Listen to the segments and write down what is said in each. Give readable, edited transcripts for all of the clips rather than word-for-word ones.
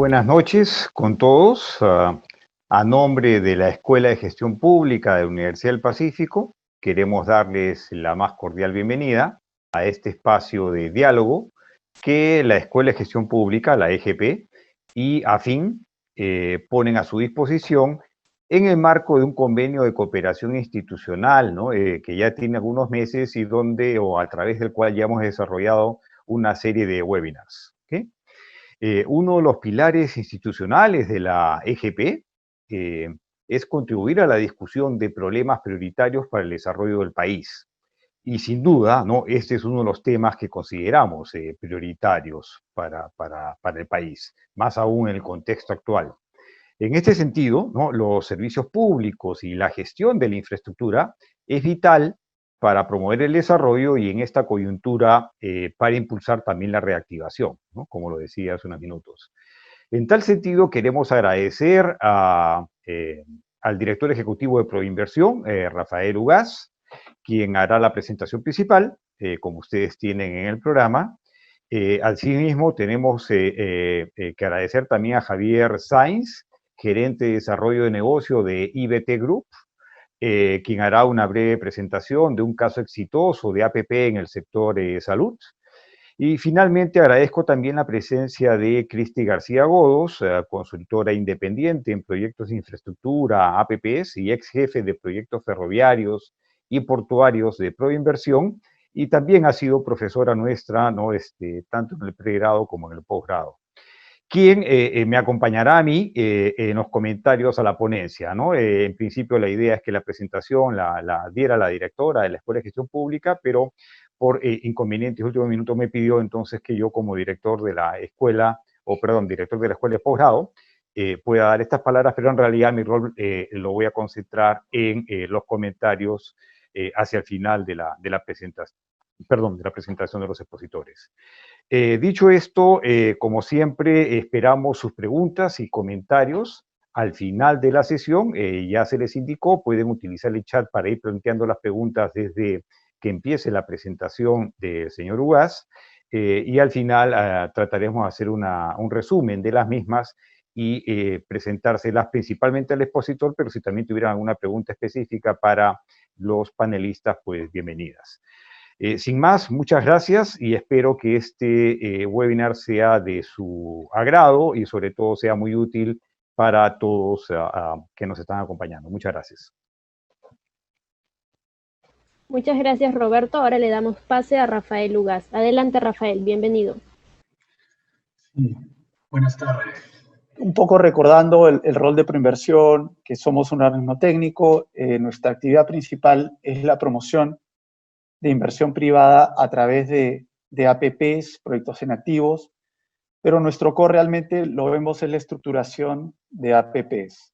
buenas noches con todos. A nombre de la Escuela de Gestión Pública de la Universidad del Pacífico, queremos darles la más cordial bienvenida a este espacio de diálogo que la Escuela de Gestión Pública, la EGP, y AFIN ponen a su disposición en el marco de un convenio de cooperación institucional, ¿no? Que ya tiene algunos meses y donde, o a través del cual ya hemos desarrollado una serie de webinars. ¿Okay? Uno de los pilares institucionales de la EGP es contribuir a la discusión de problemas prioritarios para el desarrollo del país. Y sin duda, ¿no? Este es uno de los temas que consideramos prioritarios para el país, más aún en el contexto actual. En este sentido, ¿no? Los servicios públicos y la gestión de la infraestructura es vital para promover el desarrollo y en esta coyuntura para impulsar también la reactivación, ¿no? Como lo decía hace unos minutos. En tal sentido, queremos agradecer al director ejecutivo de Proinversión, Rafael Ugaz, quien hará la presentación principal, como ustedes tienen en el programa. Asimismo, tenemos que agradecer también a Javier Sainz, gerente de desarrollo de negocio de IBT Group, quien hará una breve presentación de un caso exitoso de APP en el sector salud. Y finalmente agradezco también la presencia de Cristi García Godos, consultora independiente en proyectos de infraestructura, APPs, y ex jefe de proyectos ferroviarios y portuarios de Proinversión, y también ha sido profesora nuestra, ¿no? Tanto en el pregrado como en el posgrado. Quien me acompañará a mí en los comentarios a la ponencia, ¿no? En principio la idea es que la presentación la diera la directora de la Escuela de Gestión Pública, pero por inconvenientes de último minuto me pidió entonces que yo como director de la escuela, director de la escuela de posgrado, pueda dar estas palabras, pero en realidad mi rol lo voy a concentrar en los comentarios hacia el final de la presentación, de la presentación de los expositores. Dicho esto, como siempre, esperamos sus preguntas y comentarios al final de la sesión. Ya se les indicó, pueden utilizar el chat para ir planteando las preguntas desde que empiece la presentación del señor Ugaz, y al final trataremos de hacer un resumen de las mismas y presentárselas principalmente al expositor, pero si también tuvieran alguna pregunta específica para los panelistas, pues bienvenidas. Sin más, muchas gracias y espero que este webinar sea de su agrado y sobre todo sea muy útil para todos que nos están acompañando. Muchas gracias. Muchas gracias, Roberto. Ahora le damos pase a Rafael Ugaz. Adelante, Rafael, bienvenido. Sí, buenas tardes. Un poco recordando el rol de Proinversión, que somos un organismo técnico, nuestra actividad principal es la promoción de inversión privada a través de APPs, proyectos en activos, pero nuestro core realmente lo vemos en la estructuración de APPs.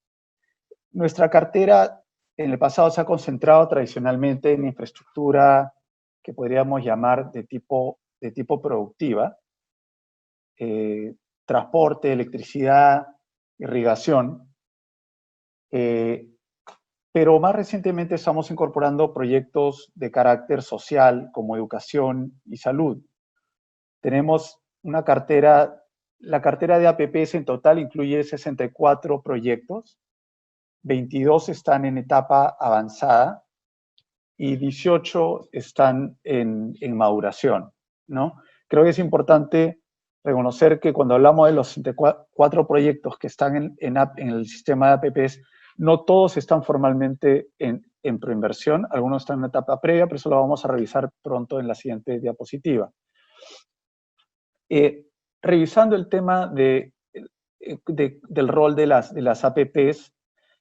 Nuestra cartera en el pasado se ha concentrado tradicionalmente en infraestructura que podríamos llamar de tipo productiva, transporte, electricidad, irrigación, pero más recientemente estamos incorporando proyectos de carácter social como educación y salud. Tenemos una cartera, la cartera de APPs en total incluye 64 proyectos, 22 están en etapa avanzada y 18 están en maduración, ¿no? Creo que es importante reconocer que cuando hablamos de los 64 proyectos que están en el sistema de APPs, no todos están formalmente en Proinversión, algunos están en etapa previa, pero eso lo vamos a revisar pronto en la siguiente diapositiva. Revisando el tema del rol de las APPs,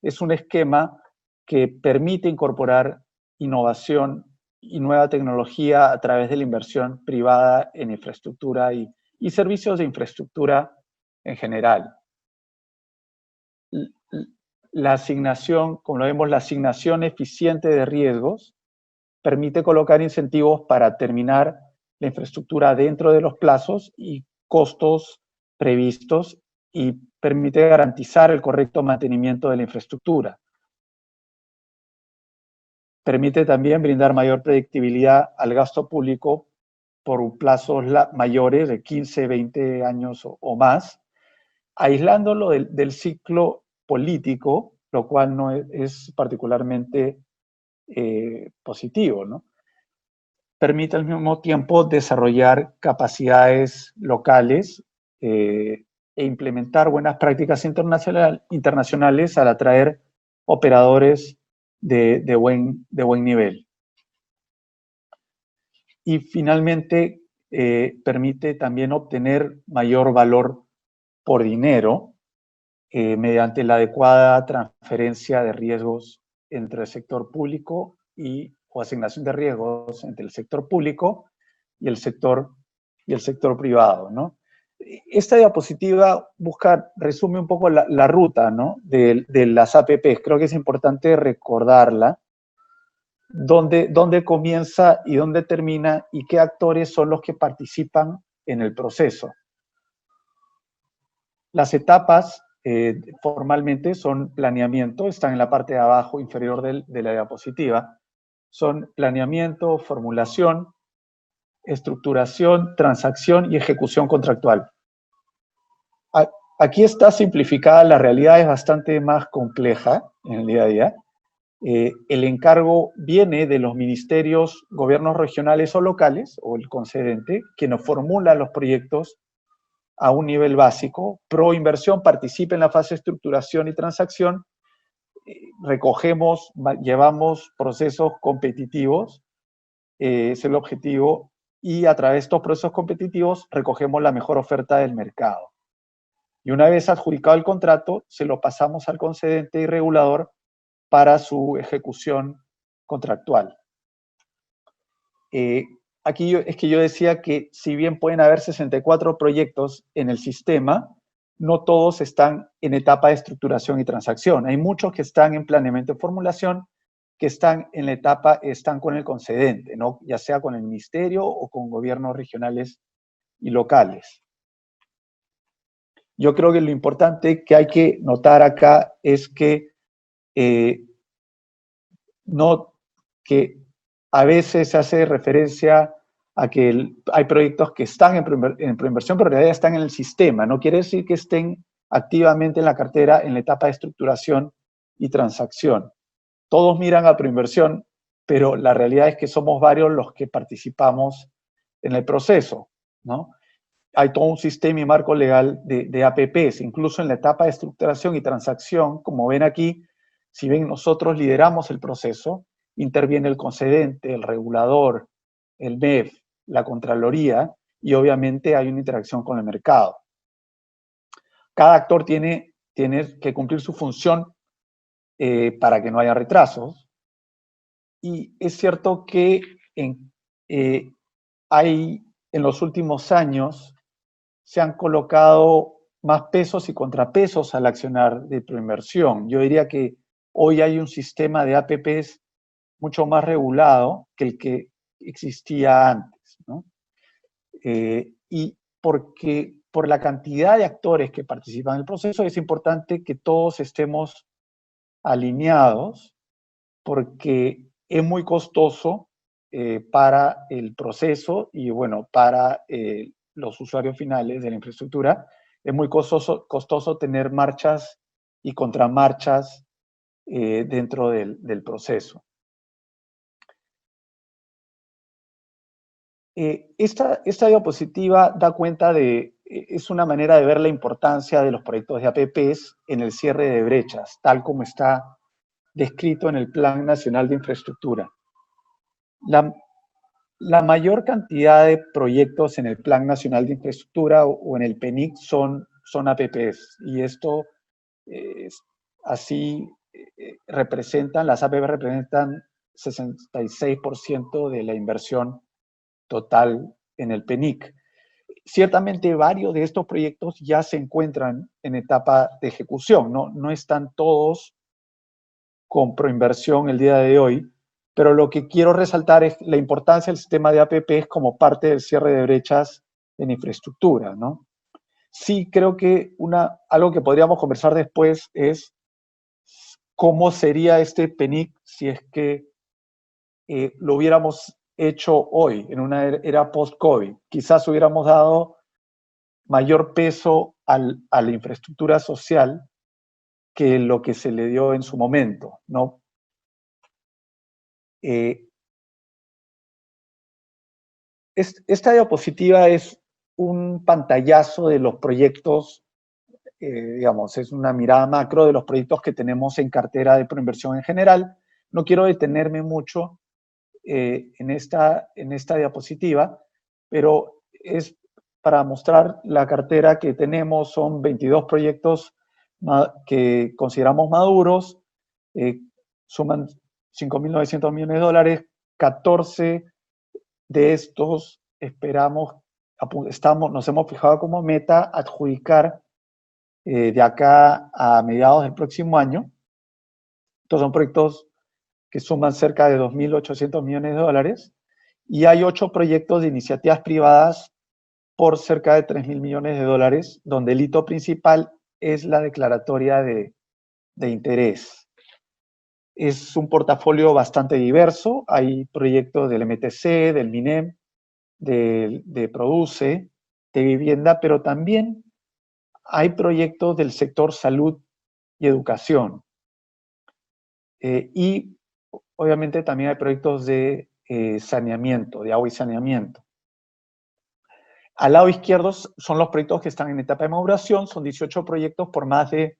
es un esquema que permite incorporar innovación y nueva tecnología a través de la inversión privada en infraestructura y servicios de infraestructura en general. La asignación, como lo vemos, la asignación eficiente de riesgos permite colocar incentivos para terminar la infraestructura dentro de los plazos y costos previstos y permite garantizar el correcto mantenimiento de la infraestructura. Permite también brindar mayor predictibilidad al gasto público por plazos mayores de 15, 20 años o más, aislándolo del ciclo político, lo cual no es particularmente positivo, ¿no? Permite al mismo tiempo desarrollar capacidades locales e implementar buenas prácticas internacionales al atraer operadores de buen nivel. Y finalmente, permite también obtener mayor valor por dinero mediante la adecuada transferencia de riesgos entre el sector público o asignación de riesgos entre el sector público y el sector privado, ¿no? Esta diapositiva resume un poco la ruta, ¿no? de las APPs. Creo que es importante recordarla, dónde comienza y dónde termina y qué actores son los que participan en el proceso. Las etapas formalmente son planeamiento, están en la parte de abajo inferior de la diapositiva. Son planeamiento, formulación, estructuración, transacción y ejecución contractual. Aquí está simplificada, la realidad es bastante más compleja en el día a día. El encargo viene de los ministerios, gobiernos regionales o locales, o el concedente, que nos formula los proyectos a un nivel básico. Pro Inversión participa en la fase de estructuración y transacción. Recogemos, llevamos procesos competitivos, es el objetivo, y a través de estos procesos competitivos recogemos la mejor oferta del mercado. Y una vez adjudicado el contrato, se lo pasamos al concedente y regulador para su ejecución contractual. Aquí es que yo decía que si bien pueden haber 64 proyectos en el sistema, no todos están en etapa de estructuración y transacción. Hay muchos que están en planeamiento y formulación, que están en la etapa, están con el concedente, ¿no? Ya sea con el ministerio o con gobiernos regionales y locales. Yo creo que lo importante que hay que notar acá es que a veces se hace referencia a que hay proyectos que están en proinversión, pero en realidad están en el sistema. No quiere decir que estén activamente en la cartera en la etapa de estructuración y transacción. Todos miran a proinversión, pero la realidad es que somos varios los que participamos en el proceso, ¿no? Hay todo un sistema y marco legal de APPs, incluso en la etapa de estructuración y transacción. Como ven aquí, si bien nosotros lideramos el proceso, interviene el concedente, el regulador, el MEF, la Contraloría, y obviamente hay una interacción con el mercado. Cada actor tiene que cumplir su función para que no haya retrasos. Y es cierto que en los últimos años se han colocado más pesos y contrapesos al accionar de proinversión. Yo diría que hoy hay un sistema de APPs mucho más regulado que el que existía antes, ¿no? Y por la cantidad de actores que participan en el proceso, es importante que todos estemos alineados, porque es muy costoso para el proceso y, bueno, para los usuarios finales de la infraestructura. Es muy costoso tener marchas y contramarchas dentro del proceso. Esta diapositiva da cuenta es una manera de ver la importancia de los proyectos de APPs en el cierre de brechas, tal como está descrito en el Plan Nacional de Infraestructura. La mayor cantidad de proyectos en el Plan Nacional de Infraestructura o en el PNIC son APPs, y esto las APPs representan 66% de la inversión total en el PNIC. Ciertamente varios de estos proyectos ya se encuentran en etapa de ejecución, no están todos con proinversión el día de hoy, pero lo que quiero resaltar es la importancia del sistema de APPs como parte del cierre de brechas en infraestructura, ¿no? Sí, creo que algo que podríamos conversar después es cómo sería este PNIC si es que lo hubiéramos hecho hoy, en una era post-COVID. Quizás hubiéramos dado mayor peso a la infraestructura social que lo que se le dio en su momento, ¿no? Esta diapositiva es un pantallazo de los proyectos, digamos, es una mirada macro de los proyectos que tenemos en cartera de Proinversión en general. No quiero detenerme mucho en esta diapositiva, pero es para mostrar la cartera que tenemos. Son 22 proyectos que consideramos maduros, suman 5.900 millones de dólares, 14 de estos nos hemos fijado como meta adjudicar de acá a mediados del próximo año. Estos son proyectos que suman cerca de 2.800 millones de dólares, y hay 8 proyectos de iniciativas privadas por cerca de 3.000 millones de dólares, donde el hito principal es la declaratoria de interés. Es un portafolio bastante diverso. Hay proyectos del MTC, del MINEM, de Produce, de vivienda, pero también hay proyectos del sector salud y educación. Y obviamente también hay proyectos de saneamiento, de agua y saneamiento. Al lado izquierdo son los proyectos que están en etapa de maduración. Son 18 proyectos por más de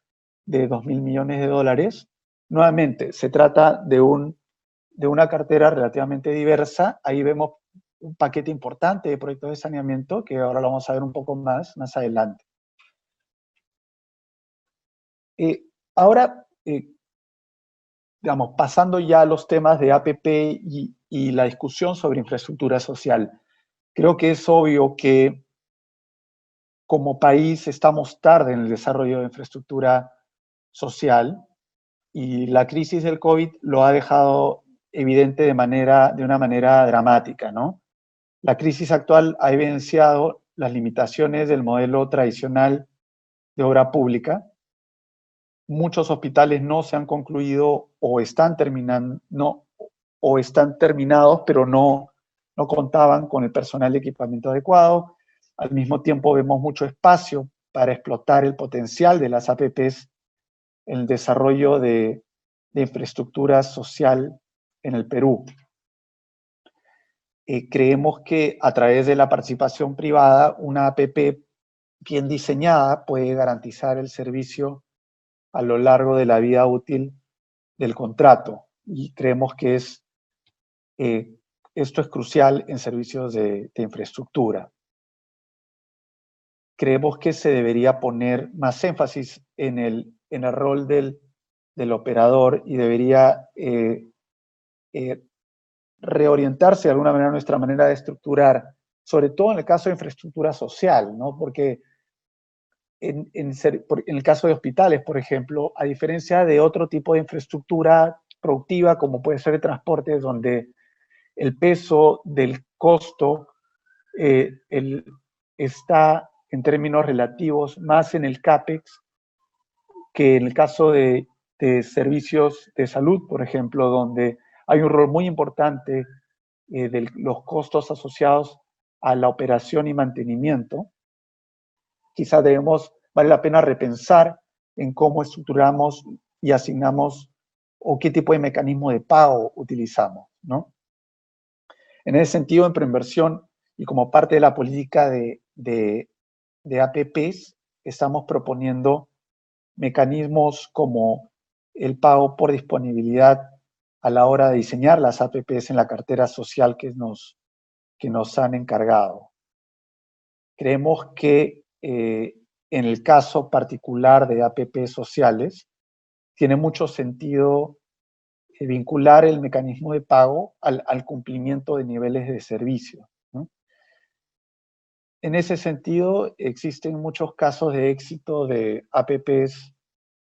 2.000 millones de dólares. Nuevamente, se trata de una cartera relativamente diversa. Ahí vemos un paquete importante de proyectos de saneamiento, que ahora lo vamos a ver un poco más adelante. Ahora, digamos, pasando ya a los temas de APP y la discusión sobre infraestructura social. Creo que es obvio que como país estamos tarde en el desarrollo de infraestructura social, y la crisis del COVID lo ha dejado evidente de una manera dramática, ¿no? La crisis actual ha evidenciado las limitaciones del modelo tradicional de obra pública. Muchos hospitales no se han concluido o están terminados, pero no contaban con el personal y equipamiento adecuado. Al mismo tiempo vemos mucho espacio para explotar el potencial de las APPs en el desarrollo de infraestructura social en el Perú. Creemos que a través de la participación privada, una APP bien diseñada puede garantizar el servicio a lo largo de la vida útil del contrato, y creemos que esto es crucial en servicios de infraestructura. Creemos que se debería poner más énfasis en el rol del operador, y debería reorientarse de alguna manera nuestra manera de estructurar, sobre todo en el caso de infraestructura social, ¿no? Porque en el caso de hospitales, por ejemplo, a diferencia de otro tipo de infraestructura productiva, como puede ser el transporte, donde el peso del costo está en términos relativos más en el CAPEX que en el caso de servicios de salud, por ejemplo, donde hay un rol muy importante de los costos asociados a la operación y mantenimiento. Quizás vale la pena repensar en cómo estructuramos y asignamos, o qué tipo de mecanismo de pago utilizamos, ¿no? En ese sentido, en Proinversión, y como parte de la política de APPs, estamos proponiendo mecanismos como el pago por disponibilidad a la hora de diseñar las APPs en la cartera social que nos han encargado. Creemos que en el caso particular de APPs sociales, tiene mucho sentido vincular el mecanismo de pago al cumplimiento de niveles de servicio, ¿no? En ese sentido, existen muchos casos de éxito de APPs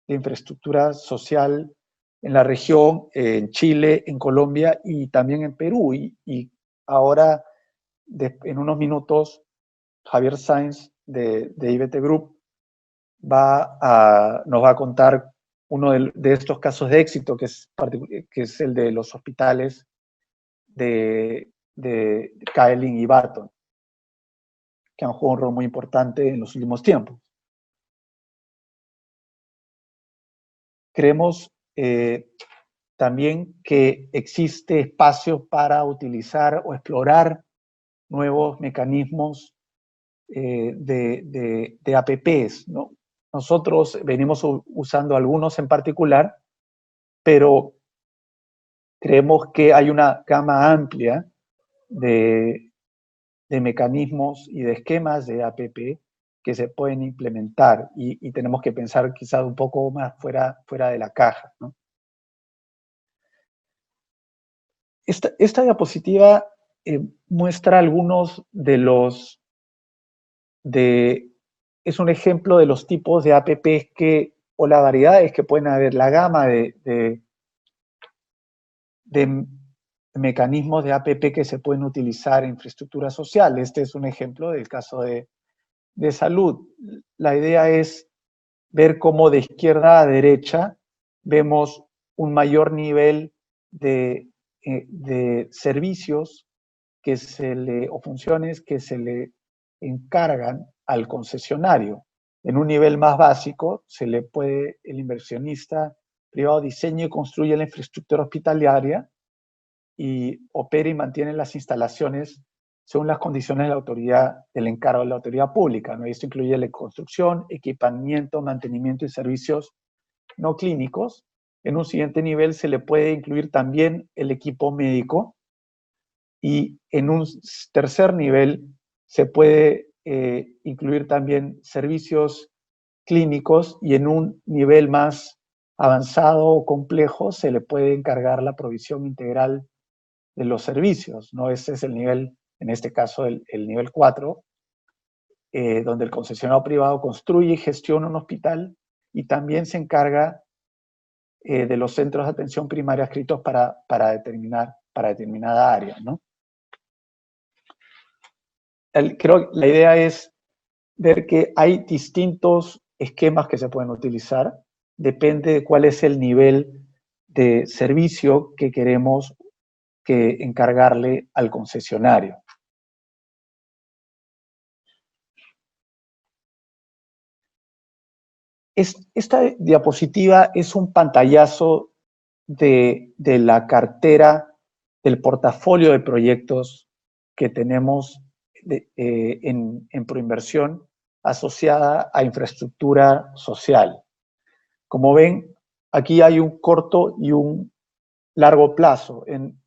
de infraestructura social en la región, en Chile, en Colombia y también en Perú. Y ahora, en unos minutos, Javier Sainz de IBT Group nos va a contar uno de estos casos de éxito, que es el de los hospitales de Kaelin y Barton. que han jugado un rol muy importante en los últimos tiempos. Creemos también que existe espacio para utilizar o explorar nuevos mecanismos de APPs, ¿no? Nosotros venimos usando algunos en particular, pero creemos que hay una gama amplia de mecanismos y de esquemas de APP que se pueden implementar y tenemos que pensar quizás un poco más fuera de la caja, ¿no? Esta diapositiva muestra algunos de los es un ejemplo de los tipos de APPs o las variedades que pueden haber, la gama de mecanismos de APP que se pueden utilizar en infraestructura social. Este es un ejemplo del caso de salud. La idea es ver cómo de izquierda a derecha vemos un mayor nivel de servicios o funciones que se le encargan al concesionario. En un nivel más básico, el inversionista privado diseña y construye la infraestructura hospitalaria y opera y mantiene las instalaciones según las condiciones de la autoridad, del encargo de la autoridad pública, ¿no? Y esto incluye la construcción, equipamiento, mantenimiento y servicios no clínicos. En un siguiente nivel se le puede incluir también el equipo médico, y en un tercer nivel se puede incluir también servicios clínicos, y en un nivel más avanzado o complejo se le puede encargar la provisión integral de los servicios, ¿no? Ese es el nivel, en este caso el nivel 4, donde el concesionario privado construye y gestiona un hospital y también se encarga de los centros de atención primaria adscritos para determinada área, ¿no? Creo que la idea es ver que hay distintos esquemas que se pueden utilizar, depende de cuál es el nivel de servicio que queremos encargarle al concesionario. Esta diapositiva es un pantallazo de la cartera, del portafolio de proyectos que tenemos en Proinversión asociada a infraestructura social. Como ven, aquí hay un corto y un largo plazo. En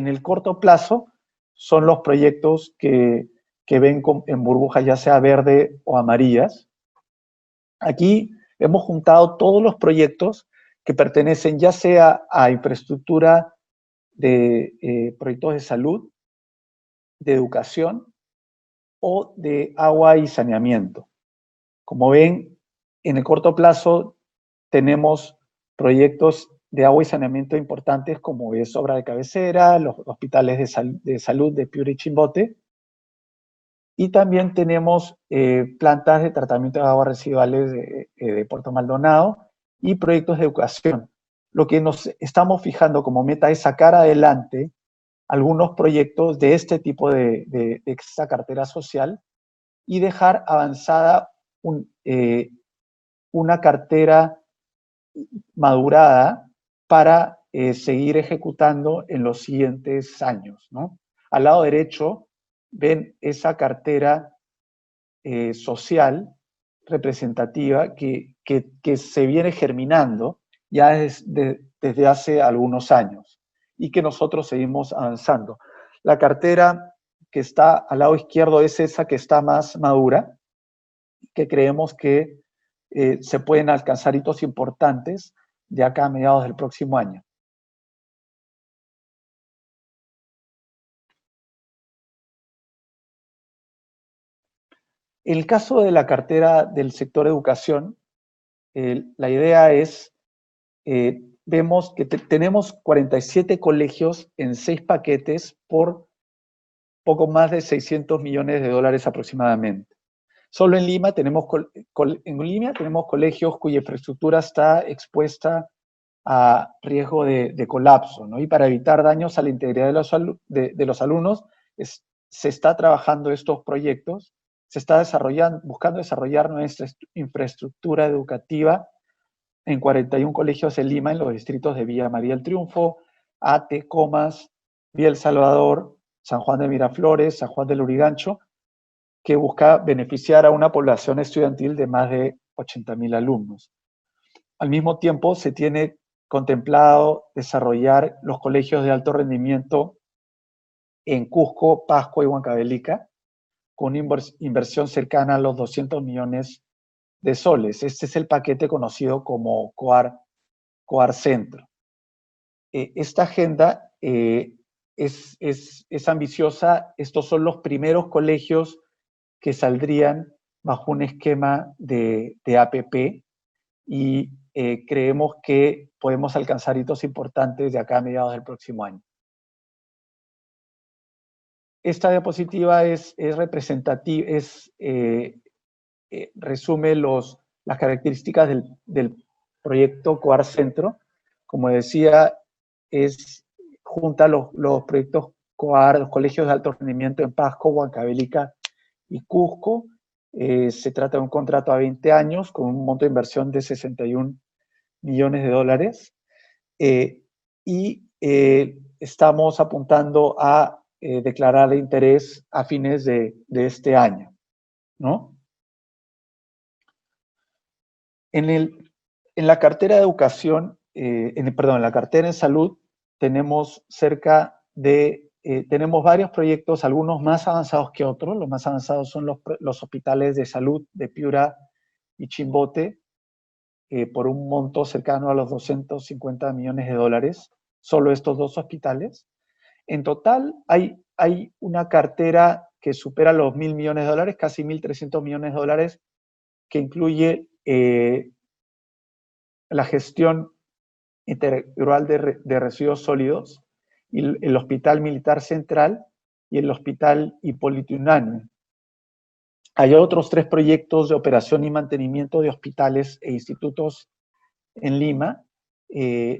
el corto plazo son los proyectos que ven en burbujas, ya sea verde o amarillas. Aquí hemos juntado todos los proyectos que pertenecen ya sea a infraestructura de proyectos de salud, de educación o de agua y saneamiento. Como ven, en el corto plazo tenemos proyectos de agua y saneamiento importantes como es Obra de Cabecera, los hospitales de salud de Piura y Chimbote, y también tenemos plantas de tratamiento de aguas residuales de Puerto Maldonado y proyectos de educación. Lo que nos estamos fijando como meta es sacar adelante algunos proyectos de este tipo de esta cartera social y dejar avanzada una cartera madurada para seguir ejecutando en los siguientes años, ¿no? Al lado derecho ven esa cartera social representativa que se viene germinando ya desde hace algunos años y que nosotros seguimos avanzando. La cartera que está al lado izquierdo es esa que está más madura, que creemos que se pueden alcanzar hitos importantes de acá a mediados del próximo año. En el caso de la cartera del sector educación, la idea es, vemos que tenemos 47 colegios en 6 paquetes por poco más de $600 millones aproximadamente. Solo en Lima tenemos colegios cuya infraestructura está expuesta a riesgo de colapso, ¿no? Y para evitar daños a la integridad de los alumnos, se está trabajando estos proyectos se está buscando desarrollar nuestra infraestructura educativa en 41 colegios de Lima, en los distritos de Villa María del Triunfo, Ate, Comas, Villa El Salvador, San Juan de Miraflores, San Juan del Lurigancho, que busca beneficiar a una población estudiantil de más de 80.000 alumnos. Al mismo tiempo, se tiene contemplado desarrollar los colegios de alto rendimiento en Cusco, Pasco y Huancavelica, con una inversión cercana a los 200 millones de soles. Este es el paquete conocido como COAR Centro. Esta agenda es ambiciosa. Estos son los primeros colegios que saldrían bajo un esquema de APP y creemos que podemos alcanzar hitos importantes de acá a mediados del próximo año. Esta diapositiva es representativa, resume las características del proyecto COAR Centro. Como decía, junta los proyectos COAR, los colegios de alto rendimiento en Pasco, Huancavelica y Cusco. Se trata de un contrato a 20 años con un monto de inversión de 61 millones de dólares. Estamos apuntando a declarar de interés a fines de este año, ¿no? En la cartera de educación, en la cartera en salud, tenemos tenemos varios proyectos, algunos más avanzados que otros. Los más avanzados son los hospitales de salud de Piura y Chimbote, por un monto cercano a los 250 millones de dólares, solo estos dos hospitales. En total hay una cartera que supera los 1.000 millones de dólares, casi 1.300 millones de dólares, que incluye la gestión integral de residuos sólidos, y el Hospital Militar Central y el Hospital Hipólito Unanue. Hay otros 3 proyectos de operación y mantenimiento de hospitales e institutos en Lima.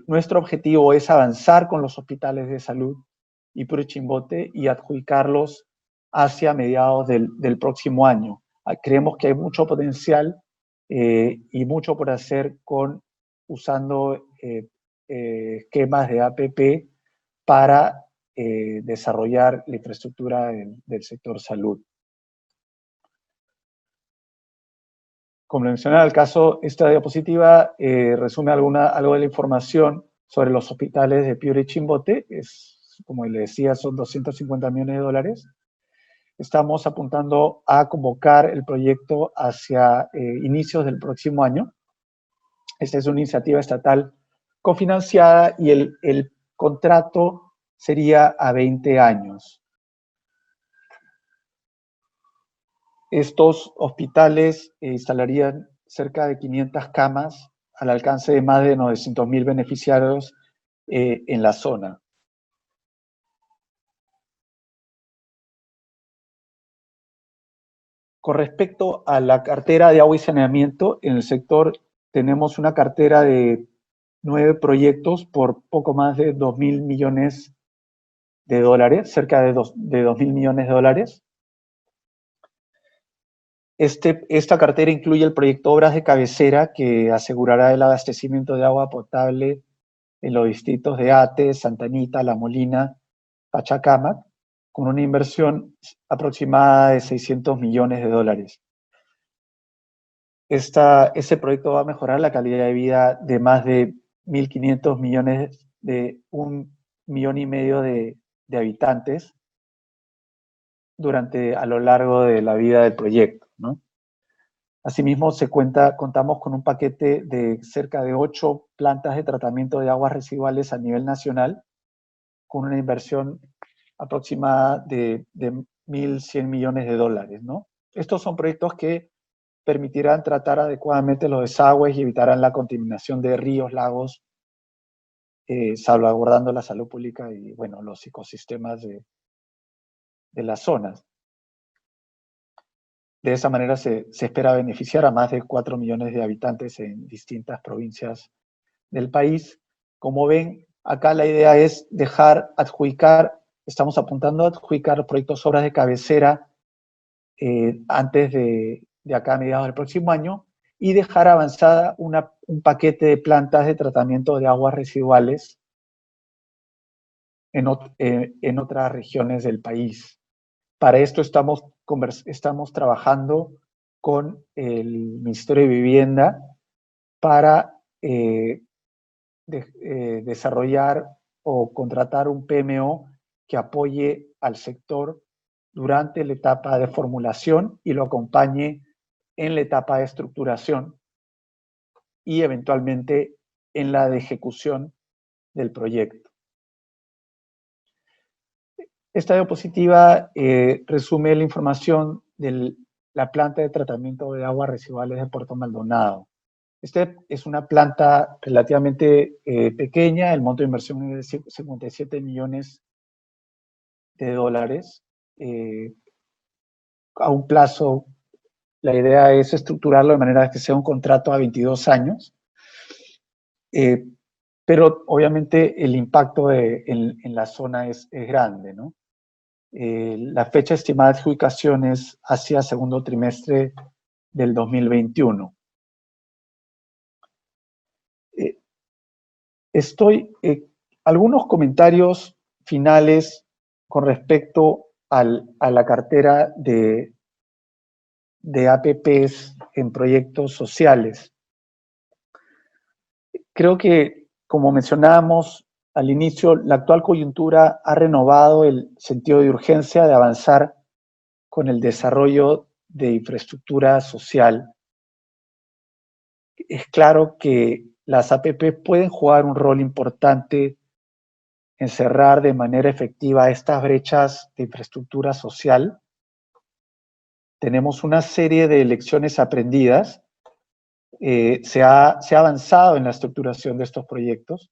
Nuestro objetivo es avanzar con los hospitales de salud y Chimbote y adjudicarlos hacia mediados del próximo año. Creemos que hay mucho potencial y mucho por hacer usando esquemas de APP para desarrollar la infraestructura del sector salud. Como mencionaba, el caso, esta diapositiva resume algo de la información sobre los hospitales de Piura y Chimbote. Como le decía, son 250 millones de dólares. Estamos apuntando a convocar el proyecto hacia inicios del próximo año. Esta es una iniciativa estatal cofinanciada y el contrato sería a 20 años. Estos hospitales instalarían cerca de 500 camas al alcance de más de 900.000 beneficiarios en la zona. Con respecto a la cartera de agua y saneamiento, en el sector tenemos una cartera de 9 proyectos por poco más de 2.000 millones de dólares, cerca de 2.000 millones de dólares. Esta cartera incluye el proyecto Obras de Cabecera, que asegurará el abastecimiento de agua potable en los distritos de Ate, Santa Anita, La Molina, Pachacamac, con una inversión aproximada de 600 millones de dólares. Ese proyecto va a mejorar la calidad de vida de más de 1.500 millones, de 1,5 millones de habitantes a lo largo de la vida del proyecto, ¿no? Asimismo, contamos con un paquete de cerca de 8 plantas de tratamiento de aguas residuales a nivel nacional, con una inversión aproximada de 1.100 millones de dólares, ¿no? Estos son proyectos que permitirán tratar adecuadamente los desagües y evitarán la contaminación de ríos, lagos, salvaguardando la salud pública y, bueno, los ecosistemas de las zonas. De esa manera se espera beneficiar a más de 4 millones de habitantes en distintas provincias del país. Como ven, acá la idea es estamos apuntando a adjudicar proyectos obras de cabecera antes de acá a mediados del próximo año, y dejar avanzada un paquete de plantas de tratamiento de aguas residuales en otras regiones del país. Para esto estamos trabajando con el Ministerio de Vivienda para desarrollar o contratar un PMO que apoye al sector durante la etapa de formulación y lo acompañe en la etapa de estructuración y eventualmente en la de ejecución del proyecto. Esta diapositiva resume la información de la planta de tratamiento de aguas residuales de Puerto Maldonado. Esta es una planta relativamente pequeña, el monto de inversión es de $57 millones, a un plazo. La idea es estructurarlo de manera que sea un contrato a 22 años, pero obviamente el impacto en la zona es grande, ¿no? La fecha estimada de adjudicación es hacia segundo trimestre del 2021. Algunos comentarios finales con respecto a la cartera de APPs en proyectos sociales. Creo que, como mencionábamos al inicio, la actual coyuntura ha renovado el sentido de urgencia de avanzar con el desarrollo de infraestructura social. Es claro que las APP pueden jugar un rol importante en cerrar de manera efectiva estas brechas de infraestructura social. Tenemos una serie de lecciones aprendidas. Se ha avanzado en la estructuración de estos proyectos.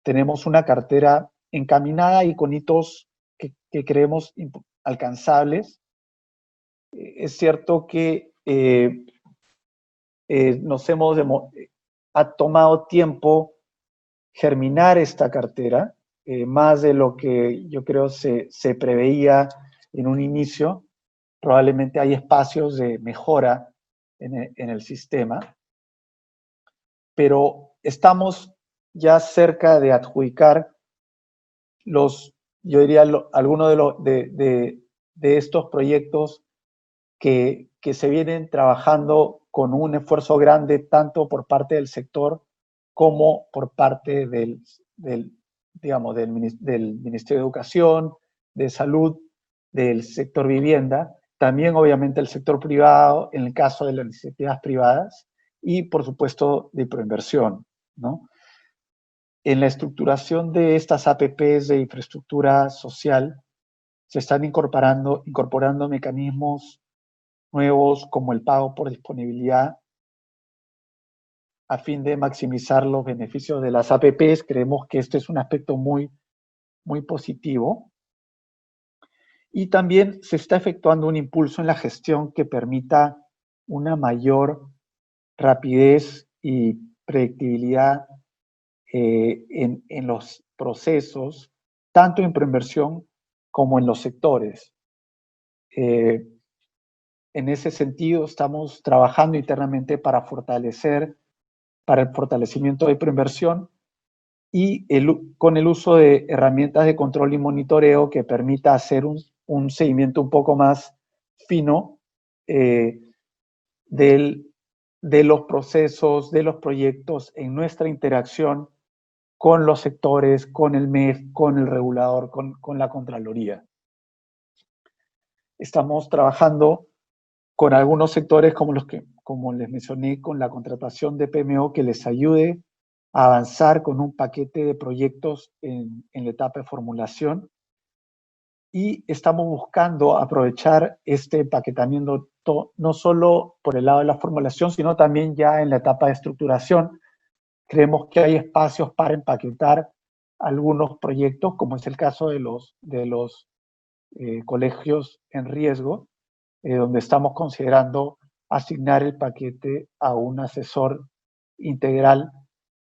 Tenemos una cartera encaminada y con hitos que creemos alcanzables. Es cierto que ha tomado tiempo germinar esta cartera, más de lo que yo creo se preveía en un inicio. Probablemente hay espacios de mejora en el sistema, pero estamos ya cerca de adjudicar algunos de estos proyectos que se vienen trabajando con un esfuerzo grande tanto por parte del sector como por parte del Ministerio de Educación, de Salud, del sector vivienda, también obviamente el sector privado en el caso de las iniciativas privadas y por supuesto de proinversión, ¿no? En la estructuración de estas APPs de infraestructura social se están incorporando mecanismos nuevos como el pago por disponibilidad a fin de maximizar los beneficios de las APPs. Creemos que este es un aspecto muy, muy positivo. Y también se está efectuando un impulso en la gestión que permita una mayor rapidez y predictibilidad en los procesos, tanto en proinversión como en los sectores. En ese sentido, estamos trabajando internamente para el fortalecimiento de proinversión y con el uso de herramientas de control y monitoreo que permita hacer un seguimiento un poco más fino de los procesos, de los proyectos en nuestra interacción con los sectores, con el MEF, con el regulador, con la Contraloría. Estamos trabajando con algunos sectores como les mencioné, con la contratación de PMO que les ayude a avanzar con un paquete de proyectos en la etapa de formulación. Y estamos buscando aprovechar este empaquetamiento no solo por el lado de la formulación, sino también ya en la etapa de estructuración. Creemos que hay espacios para empaquetar algunos proyectos, como es el caso de los colegios en riesgo, donde estamos considerando asignar el paquete a un asesor integral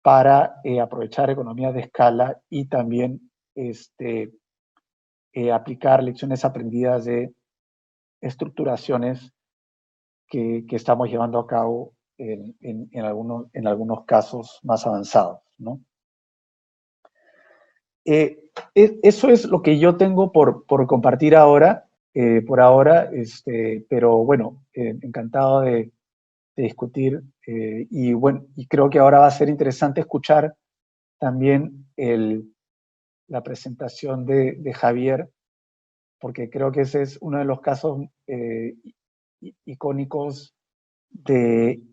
para aprovechar economías de escala y también aplicar lecciones aprendidas de estructuraciones que estamos llevando a cabo en algunos casos más avanzados, ¿no? Eso es lo que yo tengo por compartir ahora, por ahora, pero bueno, encantado de discutir y bueno, y creo que ahora va a ser interesante escuchar también la presentación de Javier, porque creo que ese es uno de los casos icónicos de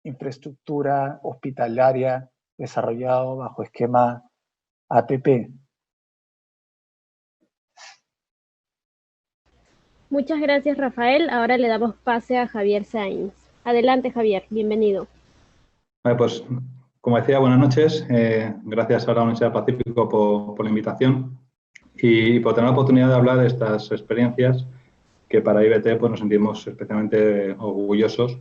infraestructura hospitalaria desarrollado bajo esquema APP. Muchas gracias, Rafael. Ahora le damos pase a Javier Sáenz. Adelante, Javier. Bienvenido. Vale, pues, como decía, buenas noches. Gracias a la Universidad del Pacífico por la invitación y por tener la oportunidad de hablar de estas experiencias que para IBT pues, nos sentimos especialmente orgullosos.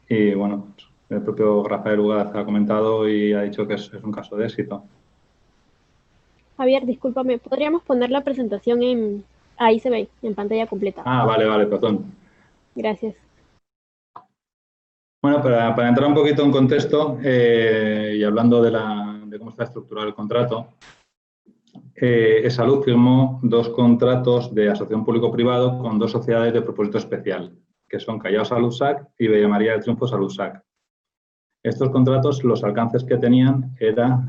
Y bueno, el propio Rafael Ugaz ha comentado y ha dicho que es un caso de éxito. Javier, discúlpame, ¿podríamos poner la presentación en... Ahí se ve, en pantalla completa? Ah, vale, perdón. Gracias. Bueno, para entrar un poquito en contexto y hablando de cómo está estructurado el contrato, Esalud firmó 2 contratos de asociación público-privado con 2 sociedades de propósito especial, que son Callao Salud SAC y Bella María del Triunfo Salud SAC. Estos contratos, los alcances que tenían era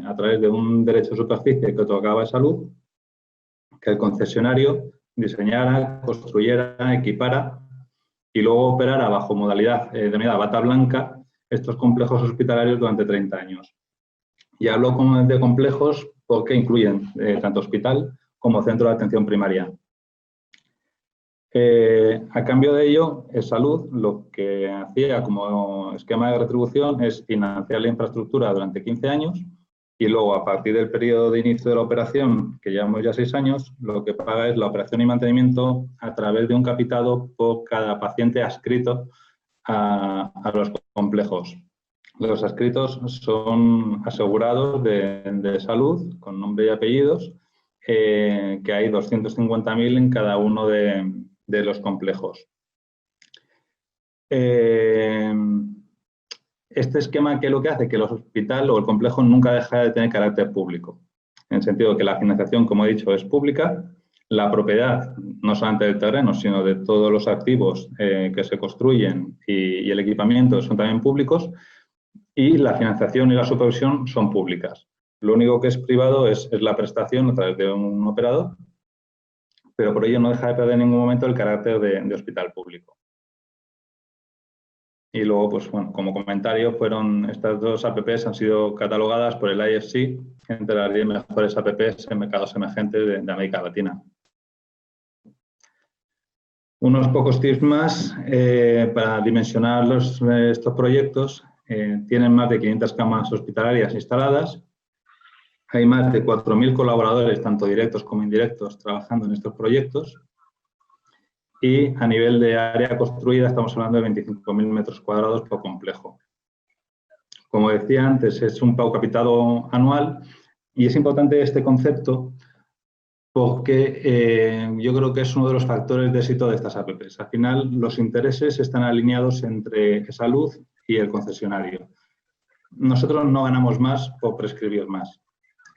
a través de un derecho de superficie que otorgaba Esalud, que el concesionario diseñara, construyera, equipara y luego operara bajo modalidad denominada bata blanca estos complejos hospitalarios durante 30 años. Y hablo de complejos porque incluyen tanto hospital como centro de atención primaria. A cambio de ello, Esalud lo que hacía como esquema de retribución es financiar la infraestructura durante 15 años y luego, a partir del periodo de inicio de la operación, que llevamos ya 6 años, lo que paga es la operación y mantenimiento a través de un capitado por cada paciente adscrito a los complejos. Los adscritos son asegurados de salud, con nombre y apellidos, que hay 250.000 en cada uno de los complejos. Este esquema, ¿qué es lo que hace? Que el hospital o el complejo nunca deja de tener carácter público, en el sentido de que la financiación, como he dicho, es pública, la propiedad, no solamente del terreno, sino de todos los activos que se construyen y el equipamiento son también públicos, y la financiación y la supervisión son públicas. Lo único que es privado es la prestación a través de un operador, pero por ello no deja de perder en ningún momento el carácter de hospital público. Y luego, pues bueno, como comentario, estas 2 APPs han sido catalogadas por el IFC entre las 10 mejores APPs en mercados emergentes de América Latina. Unos pocos tips más para dimensionar estos proyectos. Tienen más de 500 camas hospitalarias instaladas. Hay más de 4.000 colaboradores, tanto directos como indirectos, trabajando en estos proyectos. Y a nivel de área construida estamos hablando de 25.000 metros cuadrados por complejo. Como decía antes, es un pago capitado anual y es importante este concepto porque yo creo que es uno de los factores de éxito de estas APPs. Al final, los intereses están alineados entre Salud y el concesionario. Nosotros no ganamos más por prescribir más.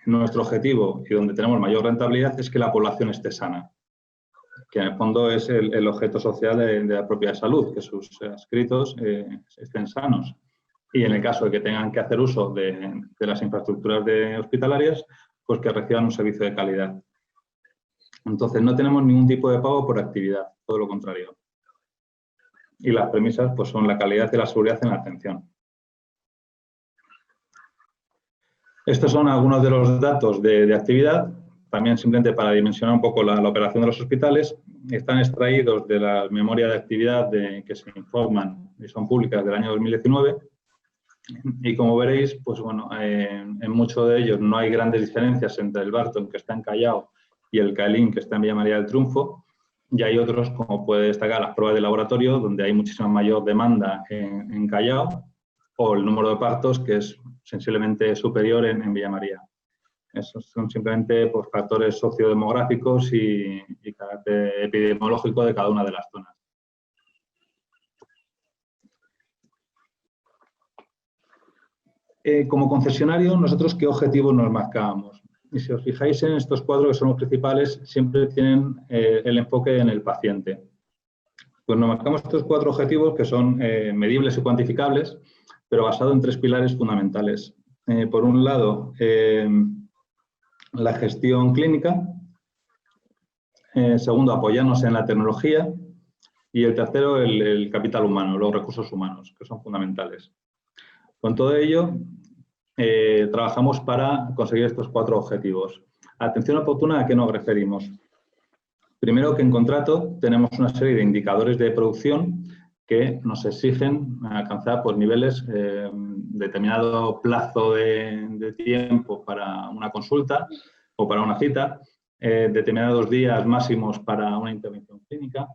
Nuestro objetivo y donde tenemos mayor rentabilidad es que la población esté sana, que en el fondo es el objeto social de la propia salud, que sus adscritos estén sanos. Y en el caso de que tengan que hacer uso de las infraestructuras hospitalarias, pues que reciban un servicio de calidad. Entonces, no tenemos ningún tipo de pago por actividad, todo lo contrario. Y las premisas pues, son la calidad y la seguridad en la atención. Estos son algunos de los datos de actividad. También simplemente para dimensionar un poco la operación de los hospitales, están extraídos de la memoria de actividad que se informan y son públicas del año 2019. Y como veréis, pues bueno, en muchos de ellos no hay grandes diferencias entre el Barton, que está en Callao, y el CAELIN, que está en Villa María del Triunfo. Y hay otros, como puede destacar, las pruebas de laboratorio, donde hay muchísima mayor demanda en Callao, o el número de partos, que es sensiblemente superior en Villa María. Esos son simplemente pues, factores sociodemográficos y carácter epidemiológico de cada una de las zonas. Como concesionario, nosotros ¿qué objetivos nos marcábamos? Y si os fijáis en estos cuadros que son los principales, siempre tienen el enfoque en el paciente. Pues nos marcamos estos 4 objetivos que son medibles y cuantificables, pero basados en 3 pilares fundamentales. Por un lado, la gestión clínica. Segundo, apoyarnos en la tecnología. Y el tercero, el capital humano, los recursos humanos, que son fundamentales. Con todo ello, trabajamos para conseguir estos 4 objetivos. Atención oportuna, ¿a qué nos referimos? Primero, que en contrato tenemos una serie de indicadores de producción que nos exigen alcanzar pues, niveles, determinado plazo de tiempo para una consulta o para una cita, determinados días máximos para una intervención clínica.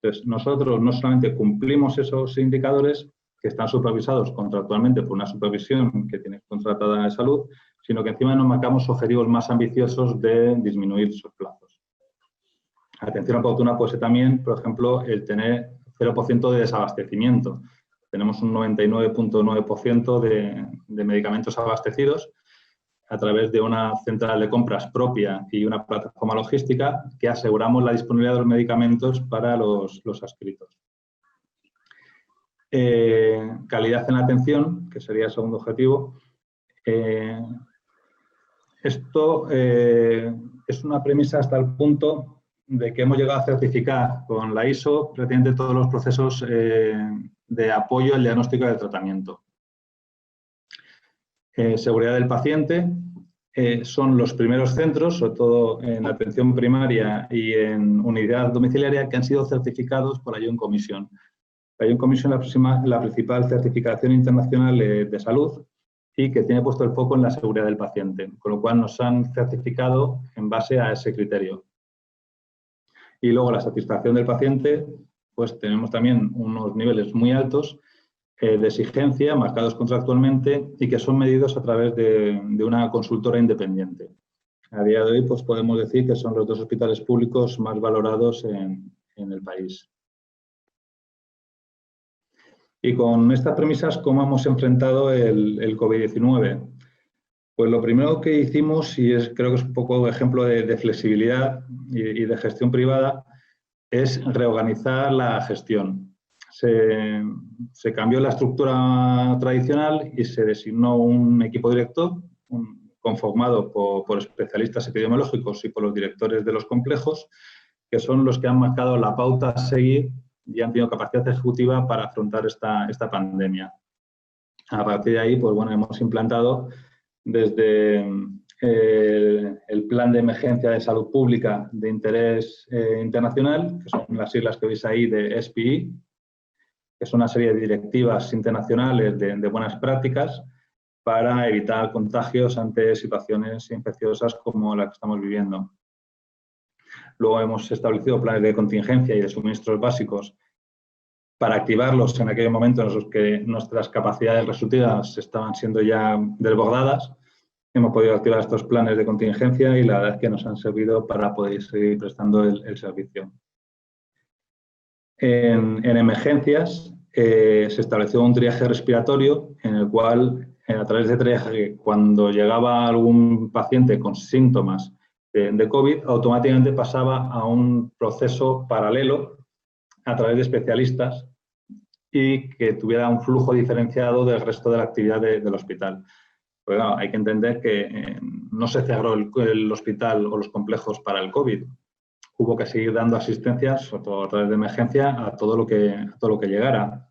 Entonces, nosotros no solamente cumplimos esos indicadores que están supervisados contractualmente por una supervisión que tiene contratada de salud, sino que encima nos marcamos objetivos más ambiciosos de disminuir esos plazos. Atención oportuna puede ser también, por ejemplo, el tener 0% de desabastecimiento. Tenemos un 99.9% de medicamentos abastecidos a través de una central de compras propia y una plataforma logística que aseguramos la disponibilidad de los medicamentos para los adscritos. Calidad en la atención, que sería el segundo objetivo. Esto es una premisa hasta el punto de que hemos llegado a certificar con la ISO prácticamente todos los procesos de apoyo al diagnóstico y al tratamiento. Seguridad del paciente. Son los primeros centros, sobre todo en atención primaria y en unidad domiciliaria, que han sido certificados por la Joint Commission. La Joint Commission es la principal certificación internacional de salud y que tiene puesto el foco en la seguridad del paciente, con lo cual nos han certificado en base a ese criterio. Y luego la satisfacción del paciente, pues tenemos también unos niveles muy altos de exigencia, marcados contractualmente y que son medidos a través de una consultora independiente. A día de hoy, pues podemos decir que son los 2 hospitales públicos más valorados en el país. Y con estas premisas, ¿cómo hemos enfrentado el COVID-19? Pues lo primero que hicimos, y creo que es un poco ejemplo de flexibilidad y de gestión privada, es reorganizar la gestión. Se cambió la estructura tradicional y se designó un equipo director conformado por especialistas epidemiológicos y por los directores de los complejos, que son los que han marcado la pauta a seguir y han tenido capacidad ejecutiva para afrontar esta pandemia. A partir de ahí, pues bueno, hemos implantado desde el Plan de Emergencia de Salud Pública de Interés Internacional, que son las siglas que veis ahí de SPI, que es una serie de directivas internacionales de buenas prácticas para evitar contagios ante situaciones infecciosas como la que estamos viviendo. Luego hemos establecido planes de contingencia y de suministros básicos para activarlos en aquellos momentos en los que nuestras capacidades resolutivas estaban siendo ya desbordadas. Hemos podido activar estos planes de contingencia y la verdad es que nos han servido para poder seguir prestando el servicio. En emergencias se estableció un triaje respiratorio en el cual, a través de triaje, cuando llegaba algún paciente con síntomas de COVID, automáticamente pasaba a un proceso paralelo a través de especialistas y que tuviera un flujo diferenciado del resto de la actividad del hospital. Pues, claro, hay que entender que no se cerró el hospital o los complejos para el COVID. Hubo que seguir dando asistencia, sobre todo a través de emergencia, a todo lo que llegara.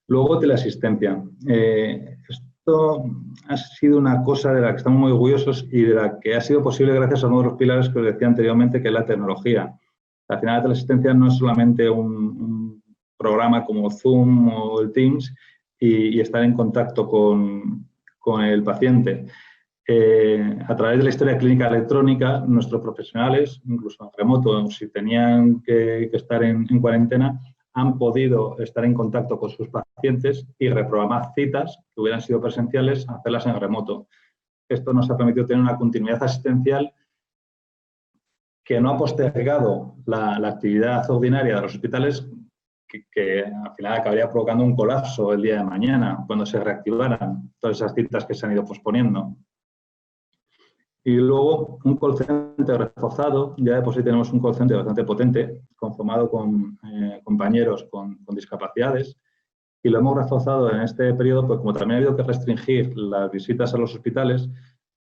Luego, teleasistencia. Esto ha sido una cosa de la que estamos muy orgullosos y de la que ha sido posible gracias a uno de los pilares que os decía anteriormente, que es la tecnología. Al final, la teleasistencia no es solamente un programa como Zoom o el Teams y estar en contacto con el paciente. A través de la historia clínica electrónica, nuestros profesionales, incluso en remoto, si tenían que estar en cuarentena, han podido estar en contacto con sus pacientes y reprogramar citas que hubieran sido presenciales, hacerlas en remoto. Esto nos ha permitido tener una continuidad asistencial que no ha postergado la actividad ordinaria de los hospitales, que al final acabaría provocando un colapso el día de mañana, cuando se reactivaran todas esas citas que se han ido posponiendo. Y luego un call center reforzado, ya de por sí tenemos un call center bastante potente, conformado con compañeros con discapacidades, y lo hemos reforzado en este periodo, pues como también ha habido que restringir las visitas a los hospitales,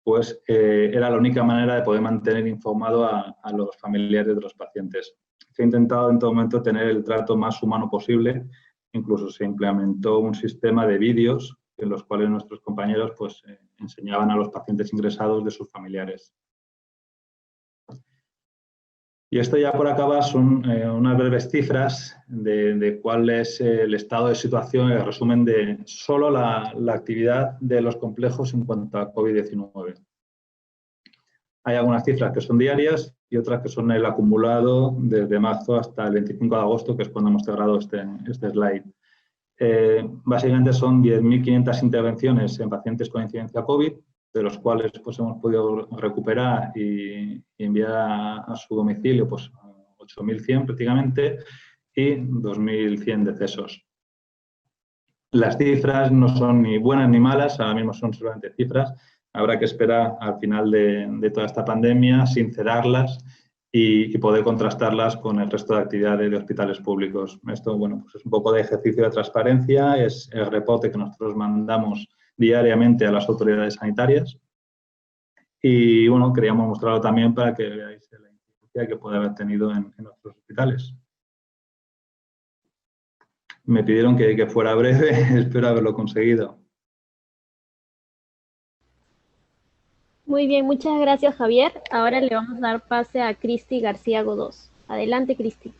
pues era la única manera de poder mantener informado a los familiares de los pacientes. Se ha intentado en todo momento tener el trato más humano posible, incluso se implementó un sistema de vídeos en los cuales nuestros compañeros pues, enseñaban a los pacientes ingresados de sus familiares. Y esto ya por acabar son unas breves cifras de cuál es el estado de situación, el resumen de solo la actividad de los complejos en cuanto a COVID-19. Hay algunas cifras que son diarias y otras que son el acumulado desde marzo hasta el 25 de agosto, que es cuando hemos cerrado este slide. Básicamente son 10.500 intervenciones en pacientes con incidencia COVID, de los cuales pues, hemos podido recuperar y enviar a su domicilio pues, 8.100 prácticamente y 2.100 decesos. Las cifras no son ni buenas ni malas, ahora mismo son solamente cifras. Habrá que esperar al final de toda esta pandemia, sincerarlas y poder contrastarlas con el resto de actividades de hospitales públicos. Esto, bueno, pues es un poco de ejercicio de transparencia, es el reporte que nosotros mandamos diariamente a las autoridades sanitarias y, bueno, queríamos mostrarlo también para que veáis la incidencia que puede haber tenido en nuestros hospitales. Me pidieron que fuera breve, espero haberlo conseguido. Muy bien, muchas gracias, Javier. Ahora le vamos a dar pase a Cristi García Godós. Adelante, Cristi.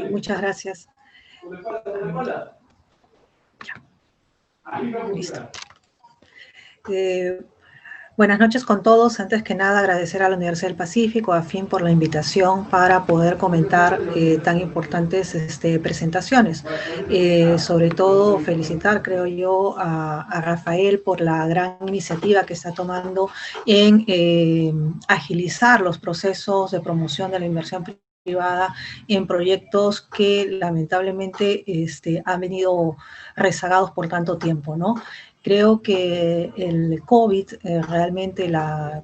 Muchas gracias. Listo. Buenas noches con todos. Antes que nada, agradecer a la Universidad del Pacífico, a FIN, por la invitación para poder comentar tan importantes presentaciones. Sobre todo, felicitar, creo yo, a Rafael por la gran iniciativa que está tomando en agilizar los procesos de promoción de la inversión privada en proyectos que lamentablemente han venido rezagados por tanto tiempo, ¿no? Creo que el COVID realmente,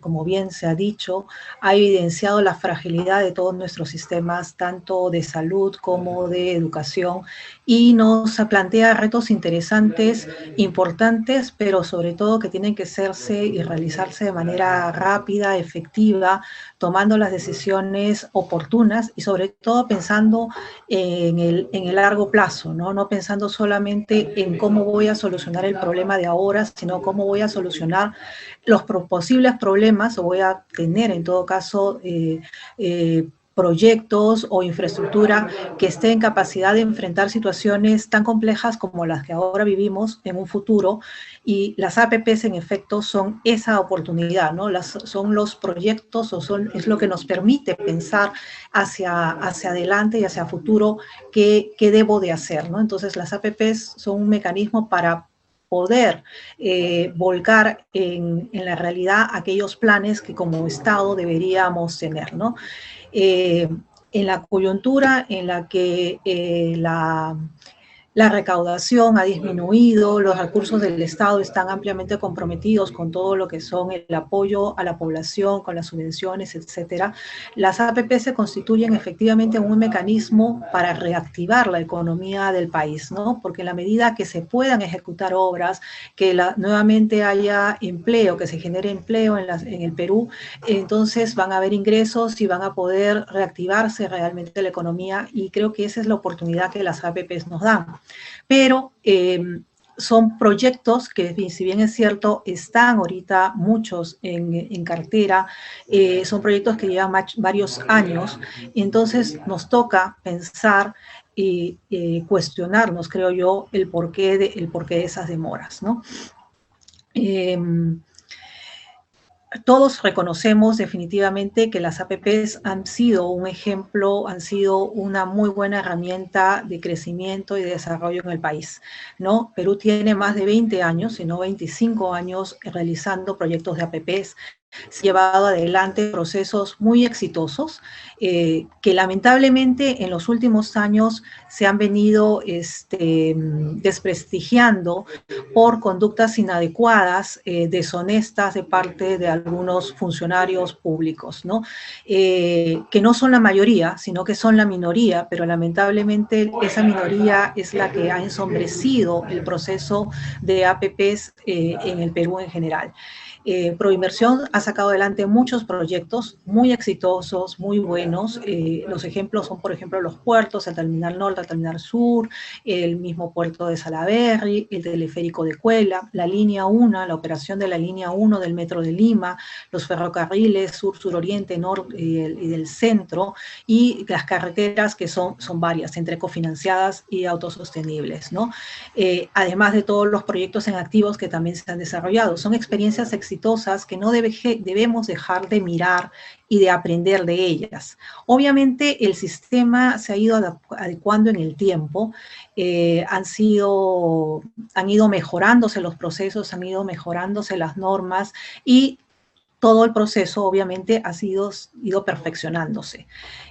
como bien se ha dicho, ha evidenciado la fragilidad de todos nuestros sistemas, tanto de salud como de educación, y nos plantea retos interesantes, importantes, pero sobre todo que tienen que hacerse y realizarse de manera rápida, efectiva, tomando las decisiones oportunas y sobre todo pensando en el largo plazo, ¿no? No pensando solamente en cómo voy a solucionar el problema de ahora, sino cómo voy a solucionar los posibles problemas, o voy a tener en todo caso proyectos o infraestructura que esté en capacidad de enfrentar situaciones tan complejas como las que ahora vivimos en un futuro, y las APPs en efecto son esa oportunidad, ¿no? Son los proyectos es lo que nos permite pensar hacia adelante y hacia futuro qué debo de hacer, ¿no? Entonces las APPs son un mecanismo para poder volcar en la realidad aquellos planes que como Estado deberíamos tener, ¿no? En la coyuntura en la que la recaudación ha disminuido, los recursos del Estado están ampliamente comprometidos con todo lo que son el apoyo a la población, con las subvenciones, etcétera. Las APP se constituyen efectivamente un mecanismo para reactivar la economía del país, ¿no? Porque en la medida que se puedan ejecutar obras, que nuevamente haya empleo, que se genere empleo en el Perú, entonces van a haber ingresos y van a poder reactivarse realmente la economía, y creo que esa es la oportunidad que las APPs nos dan. Pero son proyectos que, si bien es cierto, están ahorita muchos en cartera, son proyectos que llevan varios años, y entonces nos toca pensar y cuestionarnos, creo yo, el porqué de esas demoras, ¿no? todos reconocemos definitivamente que las APPs han sido un ejemplo, han sido una muy buena herramienta de crecimiento y de desarrollo en el país, ¿no? Perú tiene más de 20 años, si no 25 años, realizando proyectos de APPs. Se han llevado adelante procesos muy exitosos que lamentablemente en los últimos años se han venido desprestigiando por conductas inadecuadas, deshonestas de parte de algunos funcionarios públicos, ¿no? Que no son la mayoría, sino que son la minoría, pero lamentablemente esa minoría es la que ha ensombrecido el proceso de APPs en el Perú en general. Proinversión ha sacado adelante muchos proyectos muy exitosos, muy buenos. Los ejemplos son, por ejemplo, los puertos, el Terminal Norte, el Terminal Sur, el mismo puerto de Salaberry, el teleférico de Cuela, la línea 1, la operación de la línea 1 del Metro de Lima, los ferrocarriles sur, suroriente, norte y del centro, y las carreteras que son varias, entre cofinanciadas y autosostenibles, ¿no? Además de todos los proyectos en activos que también se han desarrollado. Son experiencias exitosas que no debemos dejar de mirar y de aprender de ellas. Obviamente el sistema se ha ido adecuando en el tiempo, han ido mejorándose los procesos, han ido mejorándose las normas y todo el proceso obviamente ha ido perfeccionándose.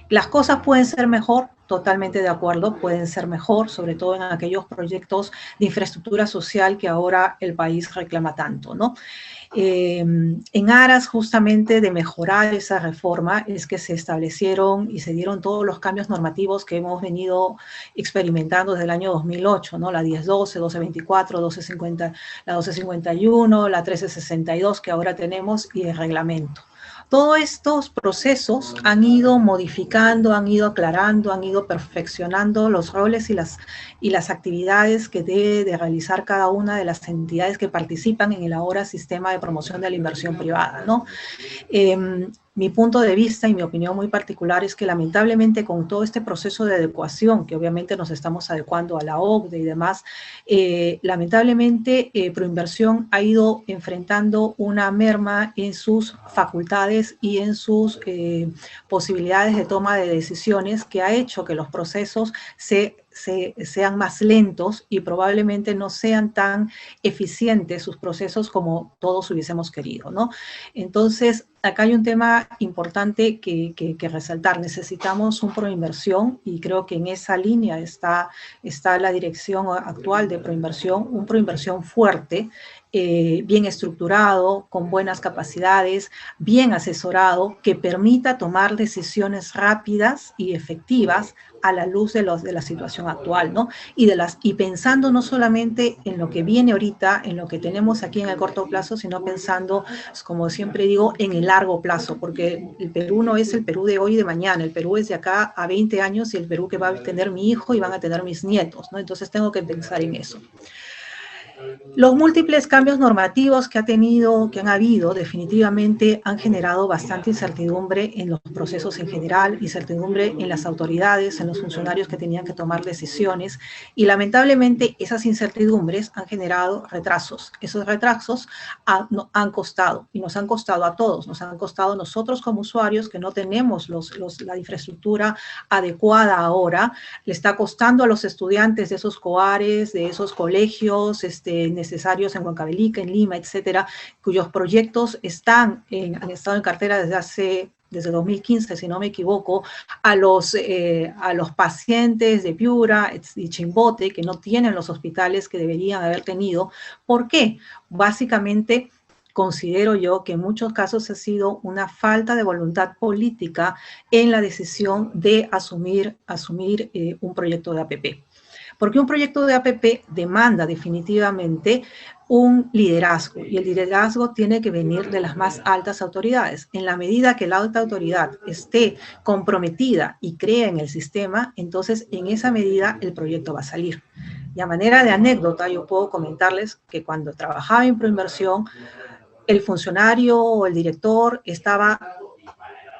Las cosas pueden ser mejor, totalmente de acuerdo, pueden ser mejor, sobre todo en aquellos proyectos de infraestructura social que ahora el país reclama tanto, ¿no? En aras justamente de mejorar esa reforma es que se establecieron y se dieron todos los cambios normativos que hemos venido experimentando desde el año 2008, ¿no? La 1012, 1224, 1250, la 1251, la 1362 que ahora tenemos y el reglamento. Todos estos procesos han ido modificando, han ido aclarando, han ido perfeccionando los roles y las actividades que debe de realizar cada una de las entidades que participan en el ahora sistema de promoción de la inversión privada, ¿no? Mi punto de vista y mi opinión muy particular es que lamentablemente con todo este proceso de adecuación, que obviamente nos estamos adecuando a la OCDE y demás, lamentablemente Proinversión ha ido enfrentando una merma en sus facultades y en sus posibilidades de toma de decisiones que ha hecho que los procesos sean más lentos y probablemente no sean tan eficientes sus procesos como todos hubiésemos querido, ¿no? Entonces, acá hay un tema importante que resaltar. Necesitamos un Proinversión y creo que en esa línea está la dirección actual de Proinversión, un Proinversión fuerte, bien estructurado, con buenas capacidades, bien asesorado, que permita tomar decisiones rápidas y efectivas a la luz de la situación actual, ¿no? Y pensando no solamente en lo que viene ahorita, en lo que tenemos aquí en el corto plazo, sino pensando, como siempre digo, en el largo plazo, porque el Perú no es el Perú de hoy y de mañana, el Perú es de acá a 20 años y el Perú que va a tener mi hijo y van a tener mis nietos, ¿no? Entonces tengo que pensar en eso. Los múltiples cambios normativos que han habido, definitivamente han generado bastante incertidumbre en los procesos en general, incertidumbre en las autoridades, en los funcionarios que tenían que tomar decisiones, y lamentablemente esas incertidumbres han generado retrasos. Esos retrasos han costado, y nos han costado a todos, nos han costado a nosotros como usuarios que no tenemos la infraestructura adecuada ahora, le está costando a los estudiantes de esos COARES, de esos colegios, necesarios en Huancavelica, en Lima, etcétera, cuyos proyectos han estado en cartera desde 2015, si no me equivoco, a los pacientes de Piura y Chimbote, que no tienen los hospitales que deberían haber tenido. ¿Por qué? Básicamente, considero yo que en muchos casos ha sido una falta de voluntad política en la decisión de asumir un proyecto de APP. Porque un proyecto de APP demanda definitivamente un liderazgo, y el liderazgo tiene que venir de las más altas autoridades. En la medida que la alta autoridad esté comprometida y crea en el sistema, entonces en esa medida el proyecto va a salir. Y a manera de anécdota, yo puedo comentarles que cuando trabajaba en Proinversión, el funcionario o el director estaba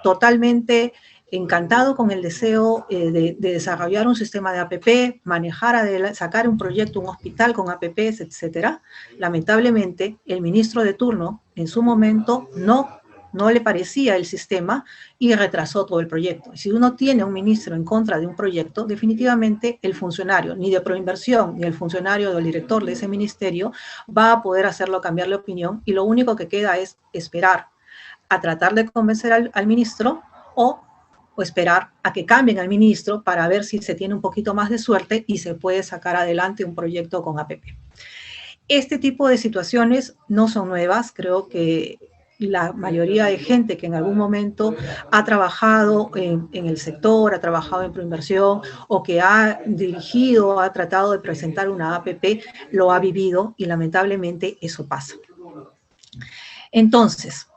totalmente encantado con el deseo de desarrollar un sistema de APP, manejar, sacar un proyecto, un hospital con APPs, etcétera. Lamentablemente, el ministro de turno, en su momento, no le parecía el sistema y retrasó todo el proyecto. Si uno tiene un ministro en contra de un proyecto, definitivamente el funcionario, ni de Proinversión, ni el funcionario o el director de ese ministerio, va a poder hacerlo cambiar de opinión, y lo único que queda es esperar a tratar de convencer al ministro o esperar a que cambien al ministro para ver si se tiene un poquito más de suerte y se puede sacar adelante un proyecto con APP. Este tipo de situaciones no son nuevas. Creo que la mayoría de gente que en algún momento ha trabajado en el sector, ha trabajado en Proinversión o que ha dirigido, ha tratado de presentar una APP, lo ha vivido y lamentablemente eso pasa. Entonces,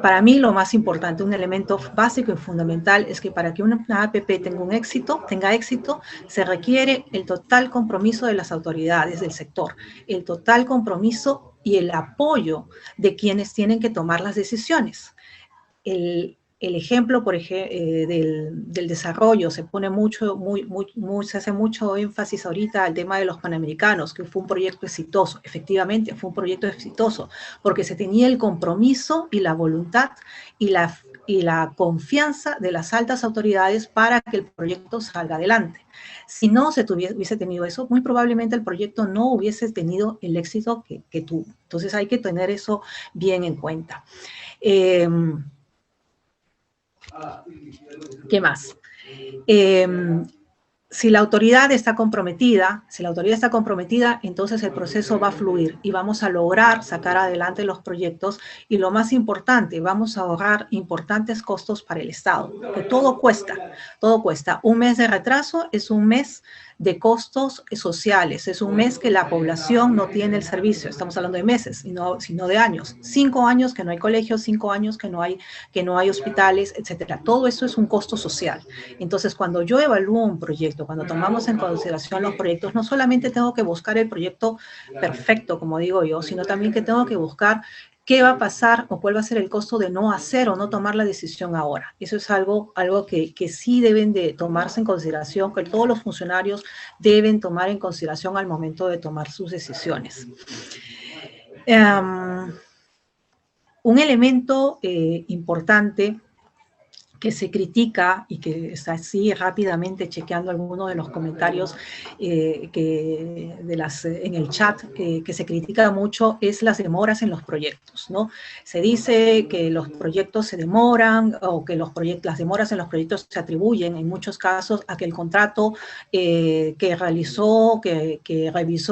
para mí lo más importante, un elemento básico y fundamental es que para que una APP tenga éxito, se requiere el total compromiso de las autoridades del sector, el total compromiso y el apoyo de quienes tienen que tomar las decisiones. El ejemplo, por ejemplo, del desarrollo, se hace mucho énfasis ahorita al tema de los Panamericanos, que fue un proyecto exitoso. Efectivamente, fue un proyecto exitoso, porque se tenía el compromiso y la voluntad y la confianza de las altas autoridades para que el proyecto salga adelante. Si no hubiese tenido eso, muy probablemente el proyecto no hubiese tenido el éxito que tuvo. Entonces hay que tener eso bien en cuenta. ¿Qué más? Si la autoridad está comprometida, entonces el proceso va a fluir y vamos a lograr sacar adelante los proyectos, y lo más importante, vamos a ahorrar importantes costos para el Estado, que todo cuesta. Un mes de retraso es un mes de costos sociales, es un mes que la población no tiene el servicio. Estamos hablando de meses, sino de años. 5 años que no hay colegios, 5 años que no hay hospitales, etcétera. Todo eso es un costo social. Entonces, cuando yo evalúo un proyecto, cuando tomamos en consideración los proyectos, no solamente tengo que buscar el proyecto perfecto, como digo yo, sino también que tengo que buscar qué va a pasar o cuál va a ser el costo de no hacer o no tomar la decisión ahora. Eso es algo que sí deben de tomarse en consideración, que todos los funcionarios deben tomar en consideración al momento de tomar sus decisiones. Un elemento importante que se critica y que está así rápidamente chequeando algunos de los comentarios en el chat, que se critica mucho, es las demoras en los proyectos, ¿no? Se dice que los proyectos se demoran o que las demoras en los proyectos se atribuyen en muchos casos a que el contrato que revisó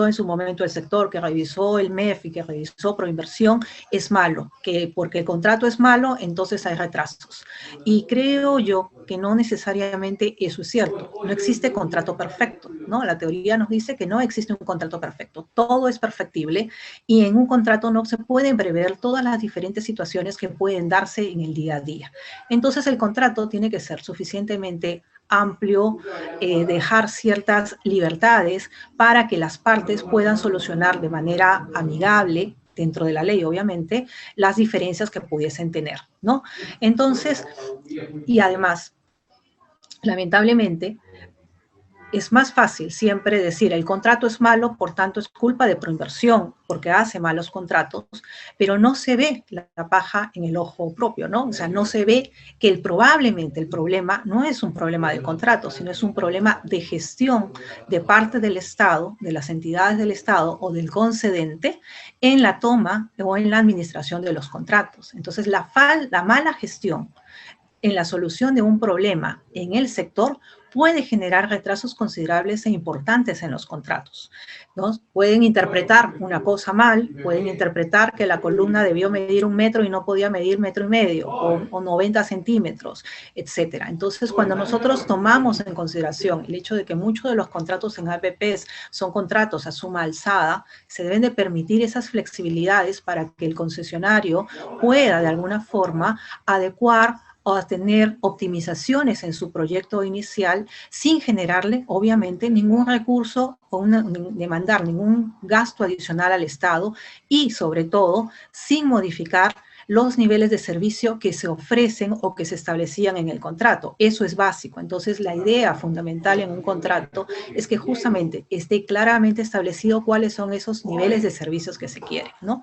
en su momento el sector, que revisó el MEF y que revisó Proinversión es malo, que porque el contrato es malo, entonces hay retrasos. Y creo yo que no necesariamente eso es cierto. No existe contrato perfecto, ¿no? La teoría nos dice que no existe un contrato perfecto. Todo es perfectible y en un contrato no se pueden prever todas las diferentes situaciones que pueden darse en el día a día. Entonces el contrato tiene que ser suficientemente amplio, dejar ciertas libertades para que las partes puedan solucionar de manera amigable, dentro de la ley, obviamente, las diferencias que pudiesen tener, ¿no? Entonces, y además, lamentablemente, es más fácil siempre decir el contrato es malo, por tanto es culpa de Proinversión, porque hace malos contratos, pero no se ve la paja en el ojo propio, ¿no? O sea, no se ve que probablemente el problema no es un problema de contrato, sino es un problema de gestión de parte del Estado, de las entidades del Estado o del concedente en la toma o en la administración de los contratos. Entonces, la mala gestión en la solución de un problema en el sector puede generar retrasos considerables e importantes en los contratos, ¿no? Pueden interpretar una cosa mal, pueden interpretar que la columna debió medir 1 metro y no podía medir 1,5 metros o 90 centímetros, etcétera. Entonces, cuando nosotros tomamos en consideración el hecho de que muchos de los contratos en APPs son contratos a suma alzada, se deben de permitir esas flexibilidades para que el concesionario pueda de alguna forma adecuar o a tener optimizaciones en su proyecto inicial sin generarle, obviamente, ningún recurso o demandar ningún gasto adicional al Estado y, sobre todo, sin modificar los niveles de servicio que se ofrecen o que se establecían en el contrato. Eso es básico. Entonces, la idea fundamental en un contrato es que justamente esté claramente establecido cuáles son esos niveles de servicios que se quieren, ¿no?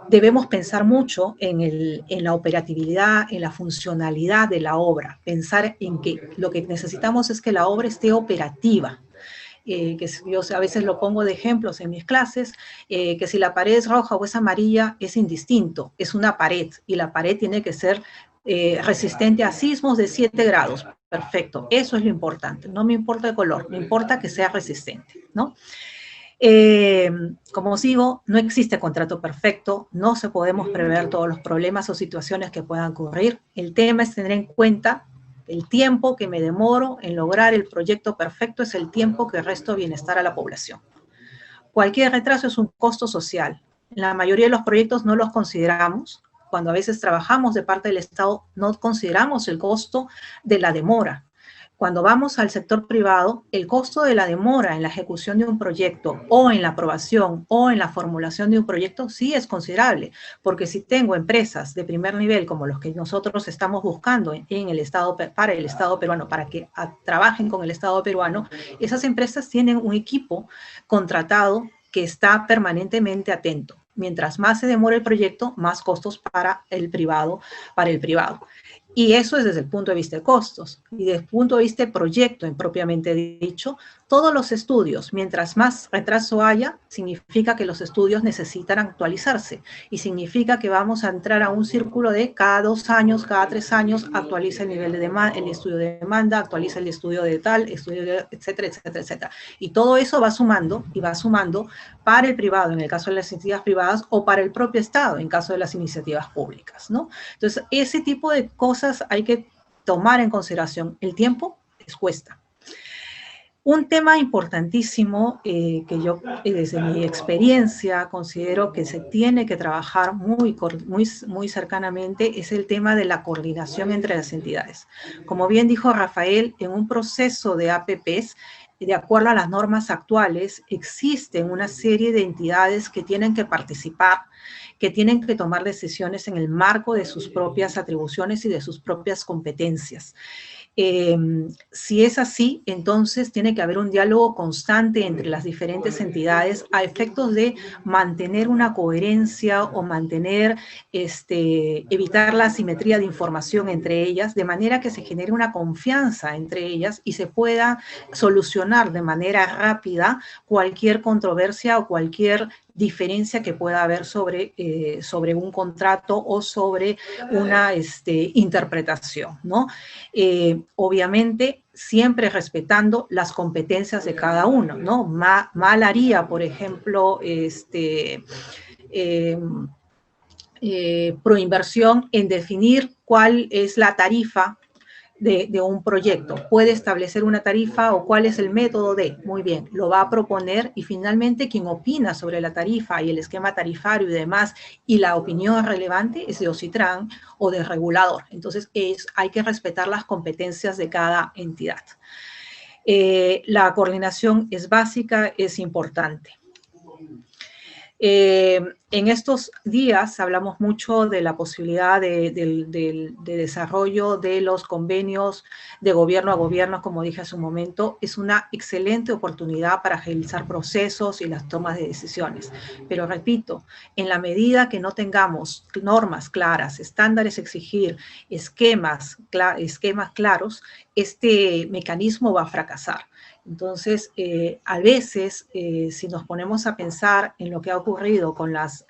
Debemos pensar mucho en la operatividad, en la funcionalidad de la obra. Pensar en que lo que necesitamos es que la obra esté operativa. Que yo a veces lo pongo de ejemplos en mis clases, que si la pared es roja o es amarilla es indistinto, es una pared y la pared tiene que ser resistente a sismos de 7 grados. Perfecto, eso es lo importante, no me importa el color, me importa que sea resistente, ¿no? Como os digo, no existe contrato perfecto, no se podemos prever todos los problemas o situaciones que puedan ocurrir. El tema es tener en cuenta el tiempo que me demoro en lograr el proyecto perfecto es el tiempo que resto bienestar a la población. Cualquier retraso es un costo social. En la mayoría de los proyectos no los consideramos. Cuando a veces trabajamos de parte del Estado, no consideramos el costo de la demora. Cuando vamos al sector privado, el costo de la demora en la ejecución de un proyecto o en la aprobación o en la formulación de un proyecto sí es considerable, porque si tengo empresas de primer nivel como los que nosotros estamos buscando en el Estado, para el Estado peruano, para que trabajen con el Estado peruano, esas empresas tienen un equipo contratado que está permanentemente atento. Mientras más se demora el proyecto, más costos para el privado. Y eso es desde el punto de vista de costos. Y desde el punto de vista de proyecto, propiamente dicho, todos los estudios, mientras más retraso haya, significa que los estudios necesitan actualizarse. Y significa que vamos a entrar a un círculo de cada 2 años, cada 3 años, actualiza el nivel de demanda, el estudio de demanda, actualiza el estudio de tal, estudio de, etcétera, etcétera, etcétera. Y todo eso va sumando y va sumando para el privado, en el caso de las iniciativas privadas, o para el propio Estado, en caso de las iniciativas públicas, ¿no? Entonces, ese tipo de cosas hay que tomar en consideración. El tiempo les cuesta. Un tema importantísimo que yo, desde mi experiencia, considero que se tiene que trabajar muy cercanamente es el tema de la coordinación entre las entidades. Como bien dijo Rafael, en un proceso de APPs, de acuerdo a las normas actuales, existen una serie de entidades que tienen que participar, que tienen que tomar decisiones en el marco de sus propias atribuciones y de sus propias competencias. Si es así, entonces tiene que haber un diálogo constante entre las diferentes entidades a efectos de mantener una coherencia o evitar la asimetría de información entre ellas, de manera que se genere una confianza entre ellas y se pueda solucionar de manera rápida cualquier controversia o cualquier diferencia que pueda haber sobre un contrato o sobre una interpretación, ¿no? Obviamente, siempre respetando las competencias de cada uno, ¿no? Mal haría, por ejemplo, Proinversión en definir cuál es la tarifa de un proyecto. Puede establecer una tarifa o cuál es el método de, muy bien, lo va a proponer y finalmente quien opina sobre la tarifa y el esquema tarifario y demás y la opinión relevante es de OCITRAN o del regulador. Entonces hay que respetar las competencias de cada entidad. La coordinación es básica, es importante. En estos días hablamos mucho de la posibilidad de desarrollo de los convenios de gobierno a gobierno, como dije hace un momento. Es una excelente oportunidad para agilizar procesos y las tomas de decisiones. Pero repito, en la medida que no tengamos normas claras, estándares a exigir, esquemas claros, este mecanismo va a fracasar. Entonces, a veces, si nos ponemos a pensar en lo que ha ocurrido con las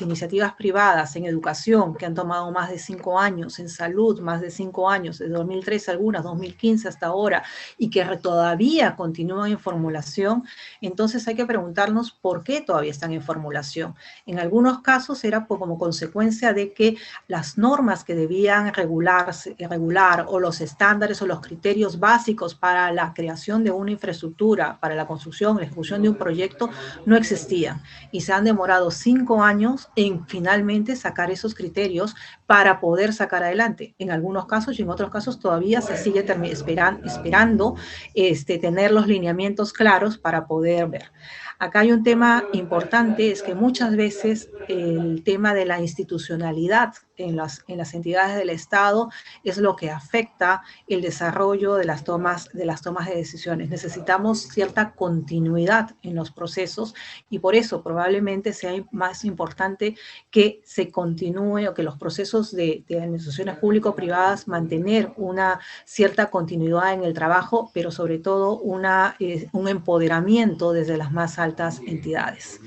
iniciativas privadas en educación, que han tomado más de 5 años, en salud más de 5 años, de 2013 algunas, 2015 hasta ahora, y que todavía continúan en formulación, entonces hay que preguntarnos por qué todavía están en formulación. En algunos casos era como consecuencia de que las normas que debían regular o los estándares o los criterios básicos para la creación ejecución de una infraestructura, para la construcción, la ejecución de un proyecto, no existían. Y se han demorado 5 años en finalmente sacar esos criterios para poder sacar adelante. En algunos casos y en otros casos todavía se sigue esperando tener los lineamientos claros para poder ver. Acá hay un tema importante, es que muchas veces el tema de la institucionalidad en las entidades del Estado es lo que afecta el desarrollo de las tomas de decisiones. Necesitamos cierta continuidad en los procesos y por eso probablemente sea más importante que se continúe o que los procesos de administraciones público-privadas mantener una cierta continuidad en el trabajo, pero sobre todo un empoderamiento desde las más altas entidades.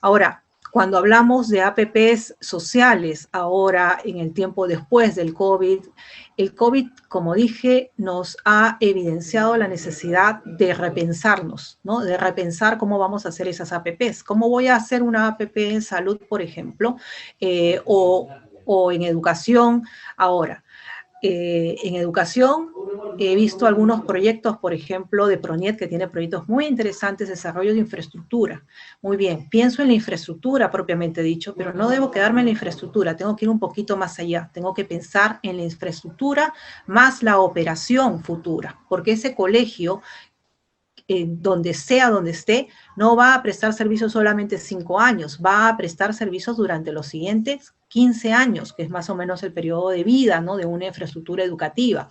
Ahora, cuando hablamos de APPs sociales, ahora en el tiempo después del COVID, el COVID, como dije, nos ha evidenciado la necesidad de repensarnos, ¿no? De repensar cómo vamos a hacer esas APPs. ¿Cómo voy a hacer una APP en salud, por ejemplo, o en educación ahora? En educación he visto algunos proyectos, por ejemplo, de PRONIET, que tiene proyectos muy interesantes de desarrollo de infraestructura. Muy bien, pienso en la infraestructura propiamente dicho, pero no debo quedarme en la infraestructura, tengo que ir un poquito más allá, tengo que pensar en la infraestructura más la operación futura, porque ese colegio, donde sea donde esté, no va a prestar servicios solamente 5 años, va a prestar servicios durante los siguientes 15 años, que es más o menos el periodo de vida, ¿no?, de una infraestructura educativa.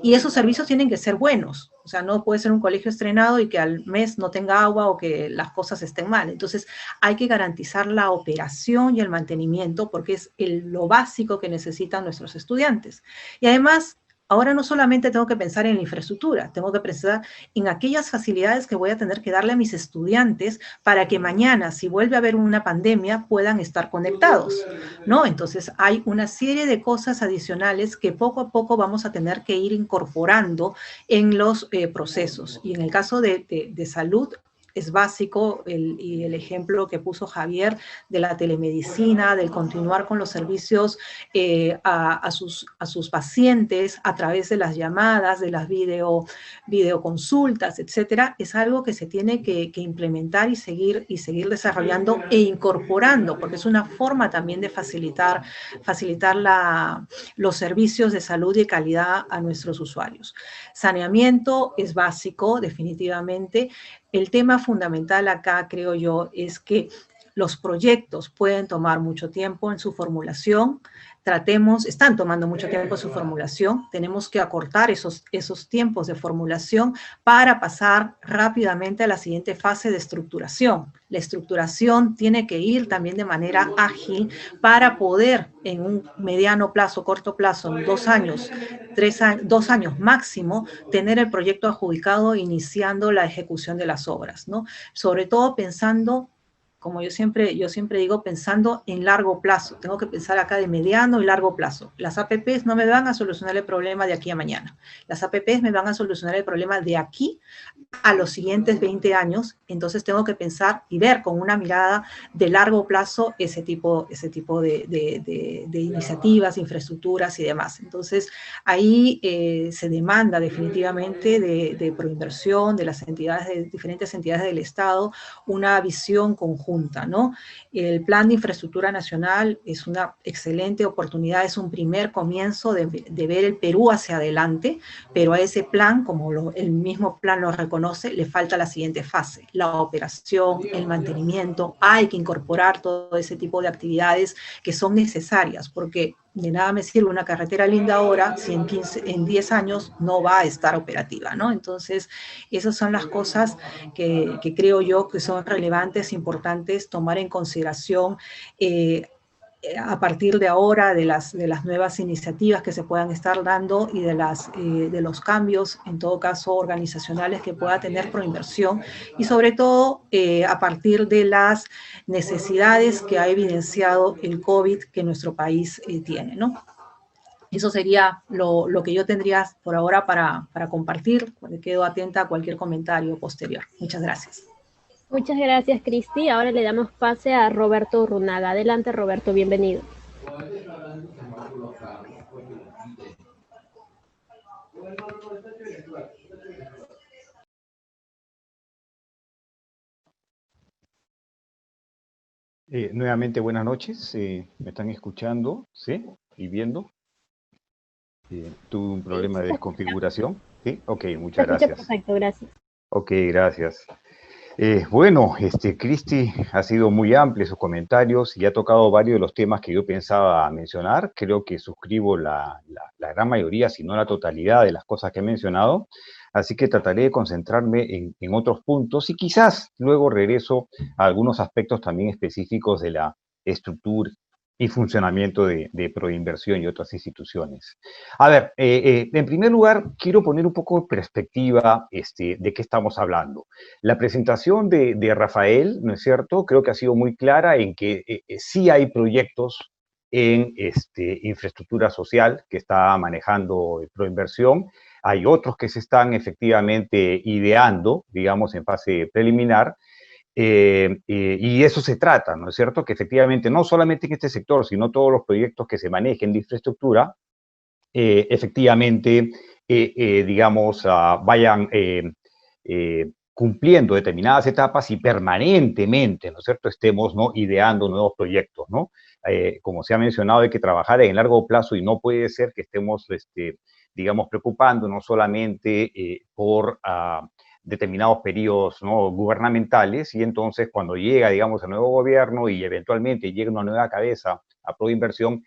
Y esos servicios tienen que ser buenos, o sea, no puede ser un colegio estrenado y que al mes no tenga agua o que las cosas estén mal. Entonces, hay que garantizar la operación y el mantenimiento porque es lo básico que necesitan nuestros estudiantes. Y además, ahora no solamente tengo que pensar en la infraestructura, tengo que pensar en aquellas facilidades que voy a tener que darle a mis estudiantes para que mañana, si vuelve a haber una pandemia, puedan estar conectados, ¿no? Entonces, hay una serie de cosas adicionales que poco a poco vamos a tener que ir incorporando en los procesos. Y en el caso de salud, es básico y el ejemplo que puso Javier de la telemedicina, del continuar con los servicios a sus pacientes a través de las llamadas, de las videoconsultas, etcétera, es algo que se tiene que implementar y seguir desarrollando e incorporando, porque es una forma también de facilitar los servicios de salud y calidad a nuestros usuarios. Saneamiento es básico, definitivamente. El tema fundamental acá, creo yo, es que los proyectos pueden tomar mucho tiempo en su formulación. Están tomando mucho tiempo en su formulación. Tenemos que acortar esos tiempos de formulación para pasar rápidamente a la siguiente fase de estructuración. La estructuración tiene que ir también de manera ágil para poder en un mediano plazo, corto plazo, en 2 años, 2 años máximo, tener el proyecto adjudicado iniciando la ejecución de las obras, ¿no? Sobre todo pensando, como yo siempre digo, pensando en largo plazo. Tengo que pensar acá de mediano y largo plazo. Las APPs no me van a solucionar el problema de aquí a mañana. Las APPs me van a solucionar el problema de aquí a los siguientes 20 años. Entonces tengo que pensar y ver con una mirada de largo plazo ese tipo de iniciativas, infraestructuras y demás. Entonces ahí se demanda definitivamente de proinversión de las diferentes entidades del Estado, una visión conjunta, ¿no? El Plan de Infraestructura Nacional es una excelente oportunidad, es un primer comienzo de ver el Perú hacia adelante, pero a ese plan, como el mismo plan lo reconoce, le falta la siguiente fase, la operación, el mantenimiento. Hay que incorporar todo ese tipo de actividades que son necesarias, porque de nada me sirve una carretera linda ahora si en 10 años no va a estar operativa, ¿no? Entonces, esas son las cosas que creo yo que son relevantes, importantes, tomar en consideración a partir de ahora, de las nuevas iniciativas que se puedan estar dando y de los cambios, en todo caso, organizacionales que pueda tener Proinversión, y sobre todo a partir de las necesidades que ha evidenciado el COVID que nuestro país tiene, ¿no? Eso sería lo que yo tendría por ahora para compartir. Quedo atenta a cualquier comentario posterior. Muchas gracias. Muchas gracias, Cristi. Ahora le damos pase a Roberto Urrunaga. Adelante, Roberto, bienvenido. Nuevamente, buenas noches. ¿Me están escuchando? ¿Sí? ¿Y viendo? Tuve un problema de desconfiguración. ¿Sí? Ok, muchas Se escucha gracias. perfecto, gracias. Ok, gracias. Bueno, Cristi ha sido muy amplio sus comentarios y ha tocado varios de los temas que yo pensaba mencionar. Creo que suscribo la gran mayoría, si no la totalidad de las cosas que he mencionado. Así que trataré de concentrarme en otros puntos y quizás luego regreso a algunos aspectos también específicos de la estructura y funcionamiento de Proinversión y otras instituciones. A ver, en primer lugar, quiero poner un poco de perspectiva de qué estamos hablando. La presentación de Rafael, ¿no es cierto? Creo que ha sido muy clara en que sí hay proyectos en infraestructura social que está manejando Proinversión. Hay otros que se están efectivamente ideando, digamos, en fase preliminar, y eso se trata, ¿no es cierto? Que efectivamente no solamente en este sector, sino todos los proyectos que se manejen de infraestructura, efectivamente, digamos, vayan cumpliendo determinadas etapas y permanentemente, ¿no es cierto?, estemos, ¿no?, ideando nuevos proyectos, ¿no? Como se ha mencionado, hay que trabajar en largo plazo y no puede ser que estemos, digamos, preocupándonos solamente por determinados periodos, ¿no?, gubernamentales, y entonces cuando llega, digamos, el nuevo gobierno y eventualmente llega una nueva cabeza a Proinversión,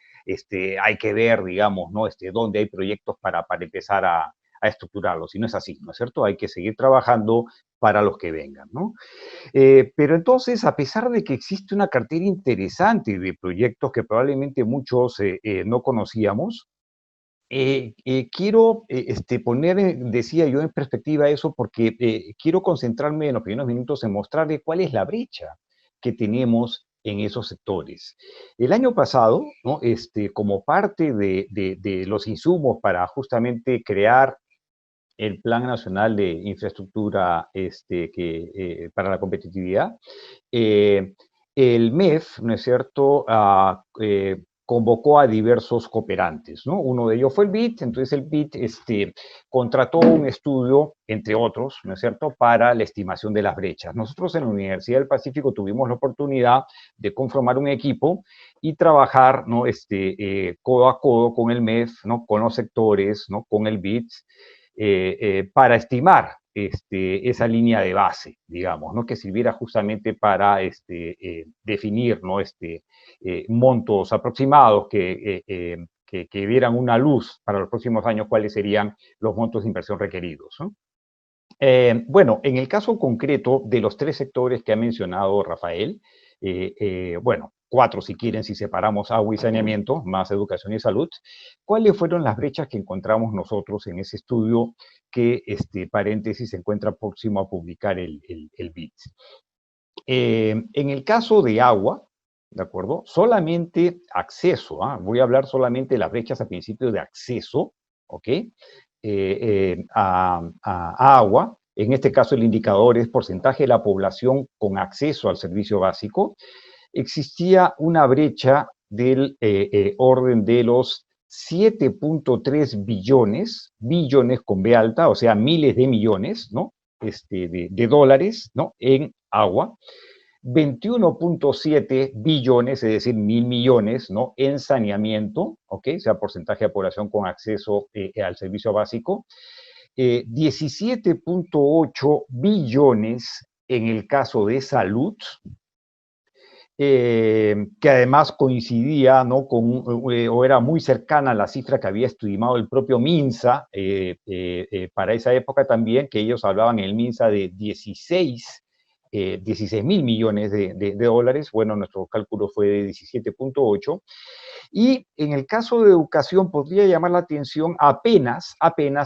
hay que ver, digamos, ¿no?, dónde hay proyectos para empezar a estructurarlos, y no es así, ¿no es cierto? Hay que seguir trabajando para los que vengan, ¿no? Pero entonces, a pesar de que existe una cartera interesante de proyectos que probablemente muchos no conocíamos, quiero poner, decía yo, en perspectiva eso, porque quiero concentrarme en los primeros minutos en mostrarle cuál es la brecha que tenemos en esos sectores. El año pasado, ¿no?, como parte de los insumos para justamente crear el Plan Nacional de Infraestructura para la Competitividad, el MEF, ¿no es cierto?, convocó a diversos cooperantes, ¿no? Uno de ellos fue el BID, entonces el BID contrató un estudio, entre otros, ¿no es cierto?, para la estimación de las brechas. Nosotros en la Universidad del Pacífico tuvimos la oportunidad de conformar un equipo y trabajar, ¿no?, codo a codo con el MEF, ¿no?, con los sectores, ¿no?, con el BID, para estimar esa línea de base, digamos, ¿no?, que sirviera justamente para definir, ¿no?, montos aproximados que dieran una luz para los próximos años, cuáles serían los montos de inversión requeridos, ¿no? Bueno, en el caso concreto de los tres sectores que ha mencionado Rafael, bueno, 4 si quieren, si separamos agua y saneamiento, más educación y salud, ¿cuáles fueron las brechas que encontramos nosotros en ese estudio que, paréntesis, se encuentra próximo a publicar el BID? En el caso de agua, ¿de acuerdo? Solamente acceso, voy a hablar solamente de las brechas a principio de acceso, ¿ok?, a agua. En este caso el indicador es porcentaje de la población con acceso al servicio básico. Existía una brecha del orden de los 7.3 billones con B alta, o sea, miles de millones, ¿no?, de dólares, ¿no?, en agua. 21.7 billones, es decir, 1.000 millones, ¿no?, en saneamiento, ¿ok?, o sea, porcentaje de población con acceso al servicio básico. 17.8 billones en el caso de salud, que además coincidía, ¿no?, o era muy cercana a la cifra que había estimado el propio MINSA para esa época también, que ellos hablaban en el MINSA de 16.000 millones de dólares. Bueno, nuestro cálculo fue de 17.8. Y en el caso de educación podría llamar la atención, apenas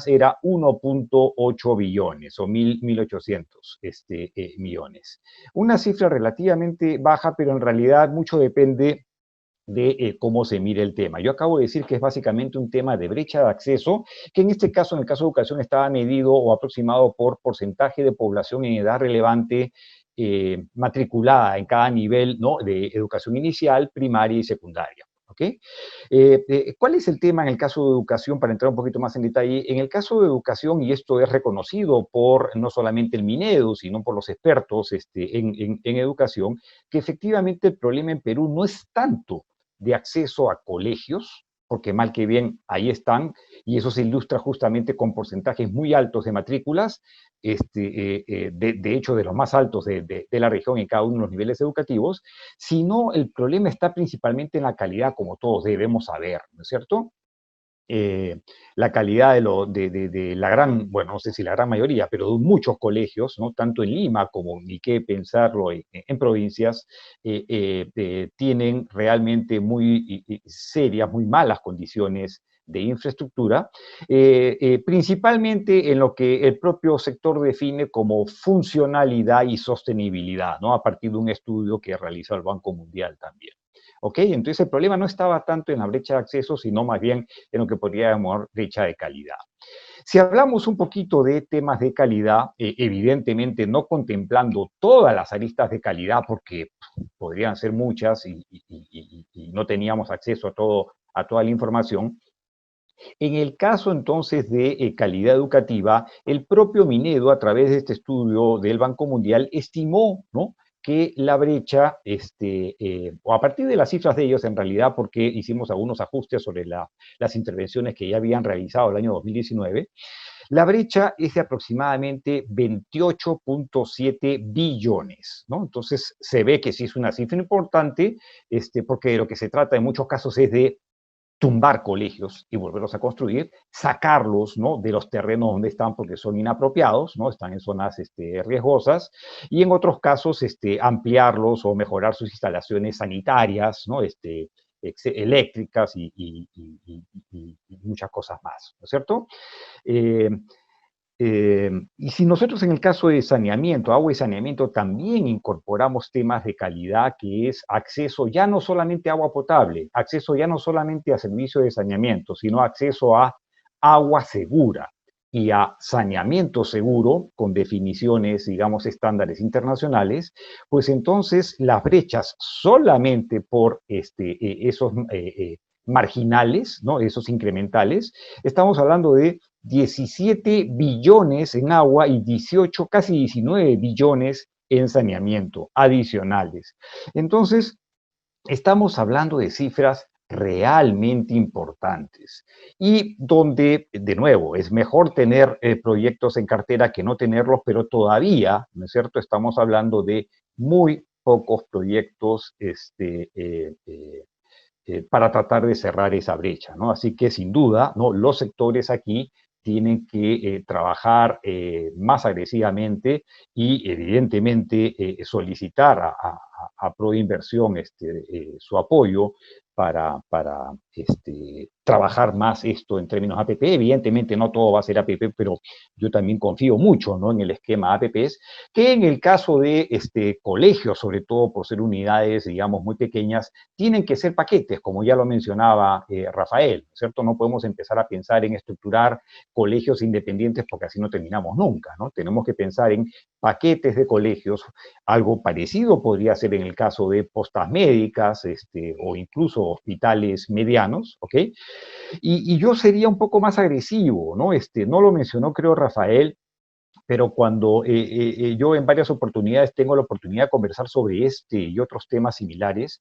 era 1.8 billones o 1.800 millones. Una cifra relativamente baja, pero en realidad mucho depende de cómo se mire el tema. Yo acabo de decir que es básicamente un tema de brecha de acceso, que en este caso, en el caso de educación, estaba medido o aproximado por porcentaje de población en edad relevante matriculada en cada nivel, ¿no?, de educación inicial, primaria y secundaria, ¿ok? ¿ok? ¿Cuál es el tema en el caso de educación? Para entrar un poquito más en detalle, en el caso de educación, y esto es reconocido por no solamente el Minedu, sino por los expertos en educación, que efectivamente el problema en Perú no es tanto de acceso a colegios, porque mal que bien ahí están, y eso se ilustra justamente con porcentajes muy altos de matrículas, de hecho de los más altos de la región en cada uno de los niveles educativos, sino el problema está principalmente en la calidad, como todos debemos saber, ¿no es cierto? La calidad de la gran, bueno, no sé si la gran mayoría, pero de muchos colegios, ¿no? Tanto en Lima como, ni qué pensarlo, en provincias, tienen realmente muy serias, muy malas condiciones de infraestructura, principalmente en lo que el propio sector define como funcionalidad y sostenibilidad, ¿no? A partir de un estudio que realizó el Banco Mundial también. ¿Ok? Entonces el problema no estaba tanto en la brecha de acceso, sino más bien en lo que podría llamar brecha de calidad. Si hablamos un poquito de temas de calidad, evidentemente no contemplando todas las aristas de calidad, porque podrían ser muchas y no teníamos acceso a toda la información. En el caso entonces de calidad educativa, el propio Minedu, a través de este estudio del Banco Mundial, estimó, ¿no?, que la brecha, o a partir de las cifras de ellos en realidad, porque hicimos algunos ajustes sobre las intervenciones que ya habían realizado el año 2019, la brecha es de aproximadamente 28.7 billones, ¿no? Entonces se ve que sí es una cifra importante, porque de lo que se trata en muchos casos es de tumbar colegios y volverlos a construir, sacarlos, ¿no?, de los terrenos donde están porque son inapropiados, ¿no?, están en zonas riesgosas, y en otros casos ampliarlos o mejorar sus instalaciones sanitarias, ¿no?, eléctricas y muchas cosas más, ¿no es cierto? Y si nosotros en el caso de saneamiento, agua y saneamiento, también incorporamos temas de calidad, que es acceso ya no solamente a agua potable, acceso ya no solamente a servicios de saneamiento, sino acceso a agua segura y a saneamiento seguro, con definiciones, digamos, estándares internacionales, pues entonces las brechas solamente por esos marginales, ¿no?, esos incrementales, estamos hablando de 17 billones en agua y 18, casi 19 billones en saneamiento adicionales. Entonces, estamos hablando de cifras realmente importantes y donde, de nuevo, es mejor tener proyectos en cartera que no tenerlos, pero todavía, ¿no es cierto?, estamos hablando de muy pocos proyectos para tratar de cerrar esa brecha, ¿no? Así que, sin duda, ¿no?, los sectores aquí tienen que trabajar más agresivamente y, evidentemente, solicitar a Proinversión su apoyo para trabajar más esto en términos APP. Evidentemente no todo va a ser APP, pero yo también confío mucho, ¿no?, en el esquema APPs, que en el caso de colegios, sobre todo por ser unidades, digamos, muy pequeñas, tienen que ser paquetes, como ya lo mencionaba Rafael, ¿cierto? No podemos empezar a pensar en estructurar colegios independientes porque así no terminamos nunca, ¿no? Tenemos que pensar en paquetes de colegios. Algo parecido podría ser en el caso de postas médicas, o incluso hospitales medianos, ¿ok? Y yo sería un poco más agresivo, ¿no? No lo mencionó, creo, Rafael, pero cuando yo en varias oportunidades tengo la oportunidad de conversar sobre este y otros temas similares,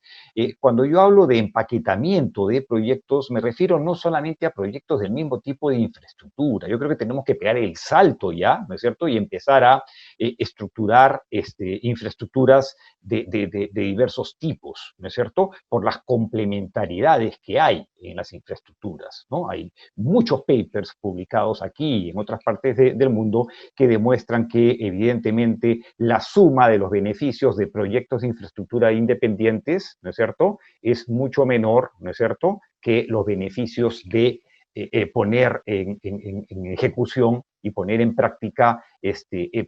cuando yo hablo de empaquetamiento de proyectos, me refiero no solamente a proyectos del mismo tipo de infraestructura. Yo creo que tenemos que pegar el salto ya, ¿no es cierto?, y empezar a estructurar infraestructuras de diversos tipos, ¿no es cierto?, por las complementariedades que hay en las infraestructuras, ¿no? Hay muchos papers publicados aquí y en otras partes del mundo que demuestran que, evidentemente, la suma de los beneficios de proyectos de infraestructura independientes, ¿no es cierto?, es mucho menor, ¿no es cierto?, que los beneficios de poner en ejecución y poner en práctica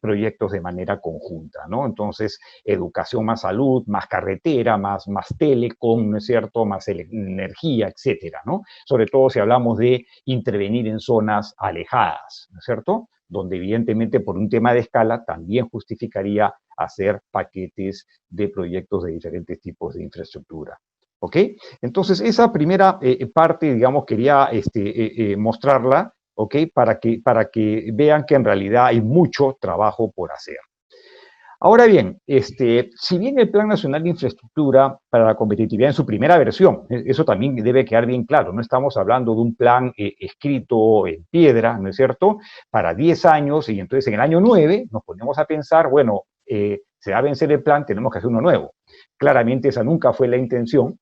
proyectos de manera conjunta, ¿no? Entonces, educación más salud, más carretera, más telecom, ¿no es cierto?, más energía, etcétera, ¿no? Sobre todo si hablamos de intervenir en zonas alejadas, ¿no es cierto?, donde evidentemente por un tema de escala también justificaría hacer paquetes de proyectos de diferentes tipos de infraestructura. ¿Ok? Entonces, esa primera parte, digamos, quería mostrarla, ¿ok? Para que vean que en realidad hay mucho trabajo por hacer. Ahora bien, si bien el Plan Nacional de Infraestructura para la Competitividad en su primera versión, eso también debe quedar bien claro, no estamos hablando de un plan escrito en piedra, ¿no es cierto?, para 10 años y entonces en el año 9 nos ponemos a pensar, bueno, se va a vencer el plan, tenemos que hacer uno nuevo. Claramente esa nunca fue la intención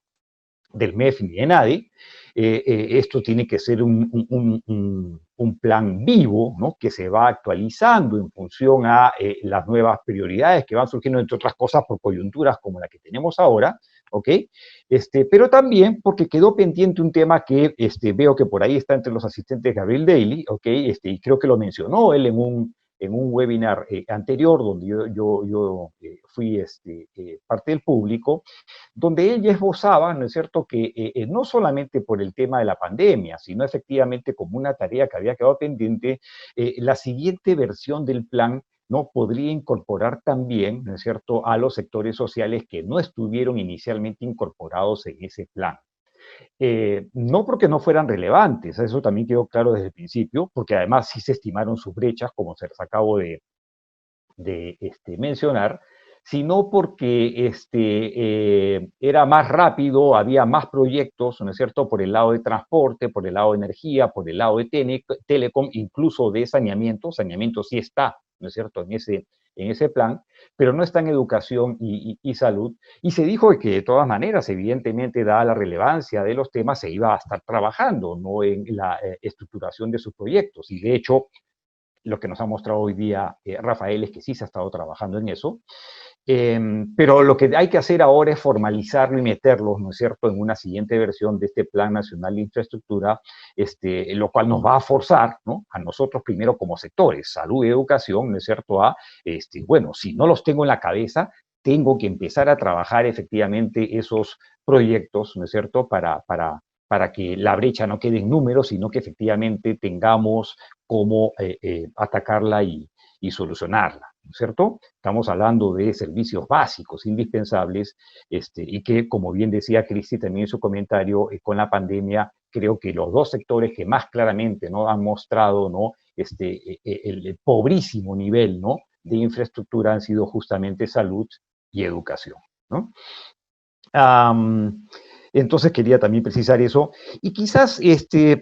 del MEF ni de nadie. Esto tiene que ser un plan vivo, ¿no?, que se va actualizando en función a las nuevas prioridades que van surgiendo, entre otras cosas, por coyunturas como la que tenemos ahora, ¿ok? Pero también porque quedó pendiente un tema que veo que por ahí está entre los asistentes Gabriel Daly, ¿ok? Y creo que lo mencionó él en un webinar anterior donde yo fui parte del público, donde él ya esbozaba, ¿no es cierto?, que no solamente por el tema de la pandemia, sino efectivamente como una tarea que había quedado pendiente, la siguiente versión del plan no podría incorporar también, ¿no es cierto?, a los sectores sociales que no estuvieron inicialmente incorporados en ese plan. No porque no fueran relevantes, eso también quedó claro desde el principio, porque además sí se estimaron sus brechas, como se les acabo de mencionar, sino porque era más rápido, había más proyectos, ¿no es cierto?, por el lado de transporte, por el lado de energía, por el lado de telecom, incluso de saneamiento. Saneamiento sí está, ¿no es cierto?, en ese plan, pero no está en educación y salud. Y se dijo que de todas maneras, evidentemente, dada la relevancia de los temas, se iba a estar trabajando, ¿no?, en la estructuración de sus proyectos. Y de hecho, lo que nos ha mostrado hoy día Rafael es que sí se ha estado trabajando en eso, pero lo que hay que hacer ahora es formalizarlo y meterlo, ¿no es cierto?, en una siguiente versión de este Plan Nacional de Infraestructura, lo cual nos va a forzar, ¿no?, a nosotros primero como sectores, salud y educación, ¿no es cierto?, bueno, si no los tengo en la cabeza, tengo que empezar a trabajar efectivamente esos proyectos, ¿no es cierto?, para que la brecha no quede en números, sino que efectivamente tengamos cómo atacarla y solucionarla, ¿no es cierto? Estamos hablando de servicios básicos, indispensables, y que, como bien decía Cristi también en su comentario, con la pandemia, creo que los dos sectores que más claramente, ¿no?, han mostrado, ¿no?, el pobrísimo nivel, ¿no?, de infraestructura han sido justamente salud y educación, ¿no? Entonces quería también precisar eso. Y quizás,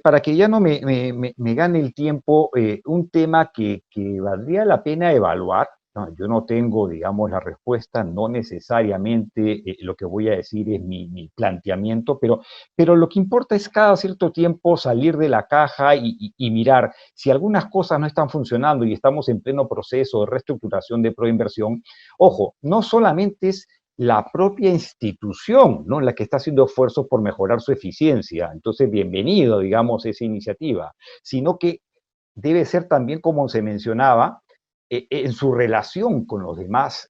para que ya no me gane el tiempo, un tema que valdría la pena evaluar, ¿no? Yo no tengo, digamos, la respuesta, no necesariamente lo que voy a decir es mi planteamiento, pero lo que importa es cada cierto tiempo salir de la caja y mirar si algunas cosas no están funcionando y estamos en pleno proceso de reestructuración de proinversión. Ojo, no solamente es la propia institución, ¿no?, la que está haciendo esfuerzos por mejorar su eficiencia. Entonces, bienvenido, digamos, esa iniciativa, sino que debe ser también, como se mencionaba, en su relación con los demás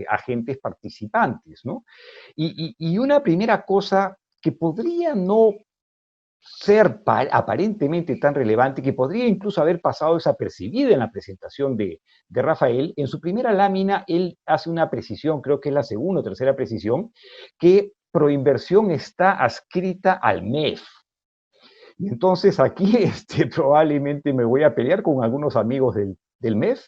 agentes participantes, ¿no? Y una primera cosa que podría no ser aparentemente tan relevante, que podría incluso haber pasado desapercibida en la presentación de Rafael, en su primera lámina él hace una precisión, creo que es la segunda o tercera precisión, que Proinversión está adscrita al MEF. Y entonces aquí probablemente me voy a pelear con algunos amigos del MEF,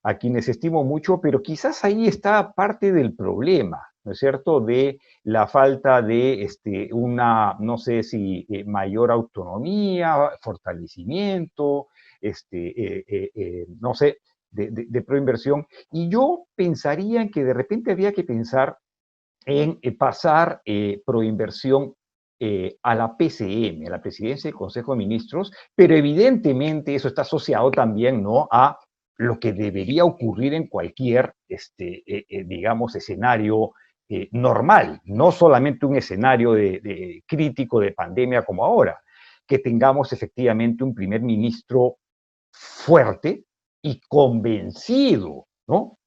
a quienes estimo mucho, pero quizás ahí está parte del problema, ¿no es cierto?, de la falta de una, no sé si mayor autonomía, fortalecimiento, no sé, de Proinversión. Y yo pensaría en que de repente había que pensar en pasar Proinversión a la PCM, a la Presidencia del Consejo de Ministros, pero evidentemente eso está asociado también, ¿no?, a lo que debería ocurrir en cualquier, digamos, escenario normal, no solamente un escenario de crítico de pandemia como ahora, que tengamos efectivamente un primer ministro fuerte y convencido, ¿no?,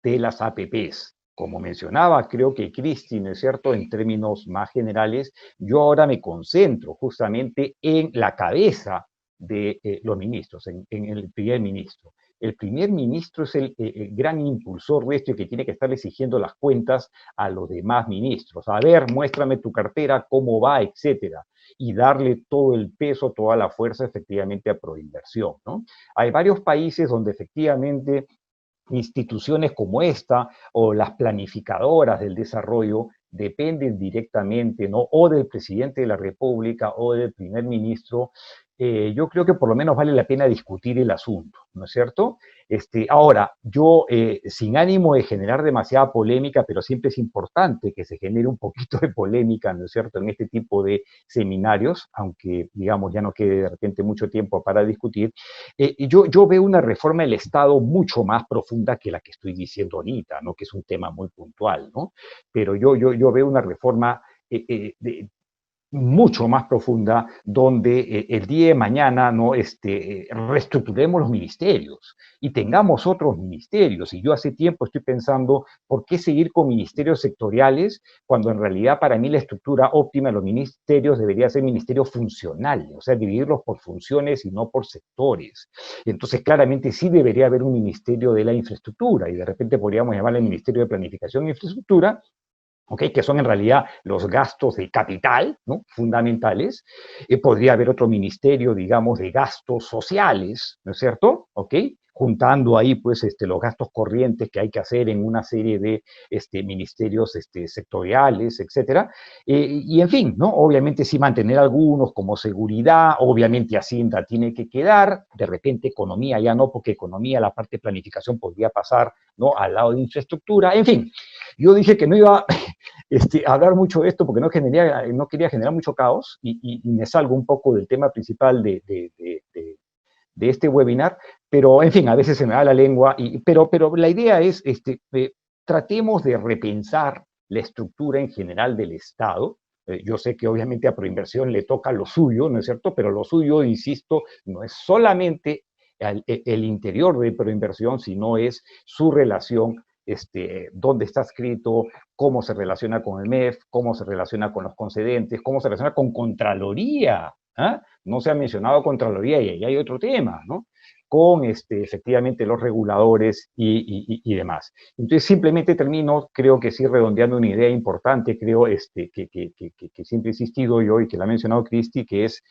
de las APPs. Como mencionaba, creo que Cristi, ¿no es cierto?, en términos más generales, yo ahora me concentro justamente en la cabeza de los ministros, en el primer ministro. El primer ministro es el gran impulsor de esto y que tiene que estar exigiendo las cuentas a los demás ministros. A ver, muéstrame tu cartera, cómo va, etcétera. Y darle todo el peso, toda la fuerza efectivamente a Proinversión, ¿no? Hay varios países donde efectivamente instituciones como esta o las planificadoras del desarrollo dependen directamente, ¿no? O del presidente de la República o del primer ministro. Yo creo que por lo menos vale la pena discutir el asunto, ¿no es cierto? Ahora, yo sin ánimo de generar demasiada polémica, pero siempre es importante que se genere un poquito de polémica, ¿no es cierto?, en este tipo de seminarios, aunque, digamos, ya no quede de repente mucho tiempo para discutir. Yo veo una reforma del Estado mucho más profunda que la que estoy diciendo ahorita, ¿no?, que es un tema muy puntual, ¿no? Pero yo veo una reforma mucho más profunda, donde el día de mañana, ¿no?, reestructuremos los ministerios y tengamos otros ministerios. Y yo hace tiempo estoy pensando, ¿por qué seguir con ministerios sectoriales cuando en realidad para mí la estructura óptima de los ministerios debería ser ministerios funcionales, o sea, dividirlos por funciones y no por sectores? Entonces, claramente sí debería haber un ministerio de la infraestructura y de repente podríamos llamarle Ministerio de Planificación e Infraestructura, ¿okay?, que son en realidad los gastos de capital, ¿no?, fundamentales. Podría haber otro ministerio, digamos, de gastos sociales, ¿no es cierto? ¿Ok? Juntando ahí, pues, los gastos corrientes que hay que hacer en una serie de ministerios sectoriales, etcétera. Y, en fin, ¿no? Obviamente sí mantener algunos como seguridad, obviamente Hacienda tiene que quedar, de repente economía ya no, porque economía, la parte de planificación podría pasar, ¿no?, al lado de infraestructura, en fin. Yo dije que no iba a hablar mucho de esto porque no quería generar mucho caos y me salgo un poco del tema principal de este webinar, pero en fin, a veces se me va la lengua, pero la idea es, tratemos de repensar la estructura en general del Estado. Yo sé que obviamente a Proinversión le toca lo suyo, ¿no es cierto? Pero lo suyo, insisto, no es solamente el interior de Proinversión, sino es su relación, dónde está escrito, cómo se relaciona con el MEF, cómo se relaciona con los concedentes, cómo se relaciona con Contraloría. ¿Ah? No se ha mencionado Contraloría y ahí hay otro tema, ¿no?, con efectivamente los reguladores y demás. Entonces, simplemente termino, creo que sí, redondeando una idea importante, creo que siempre he insistido yo y que la ha mencionado Cristi, que es,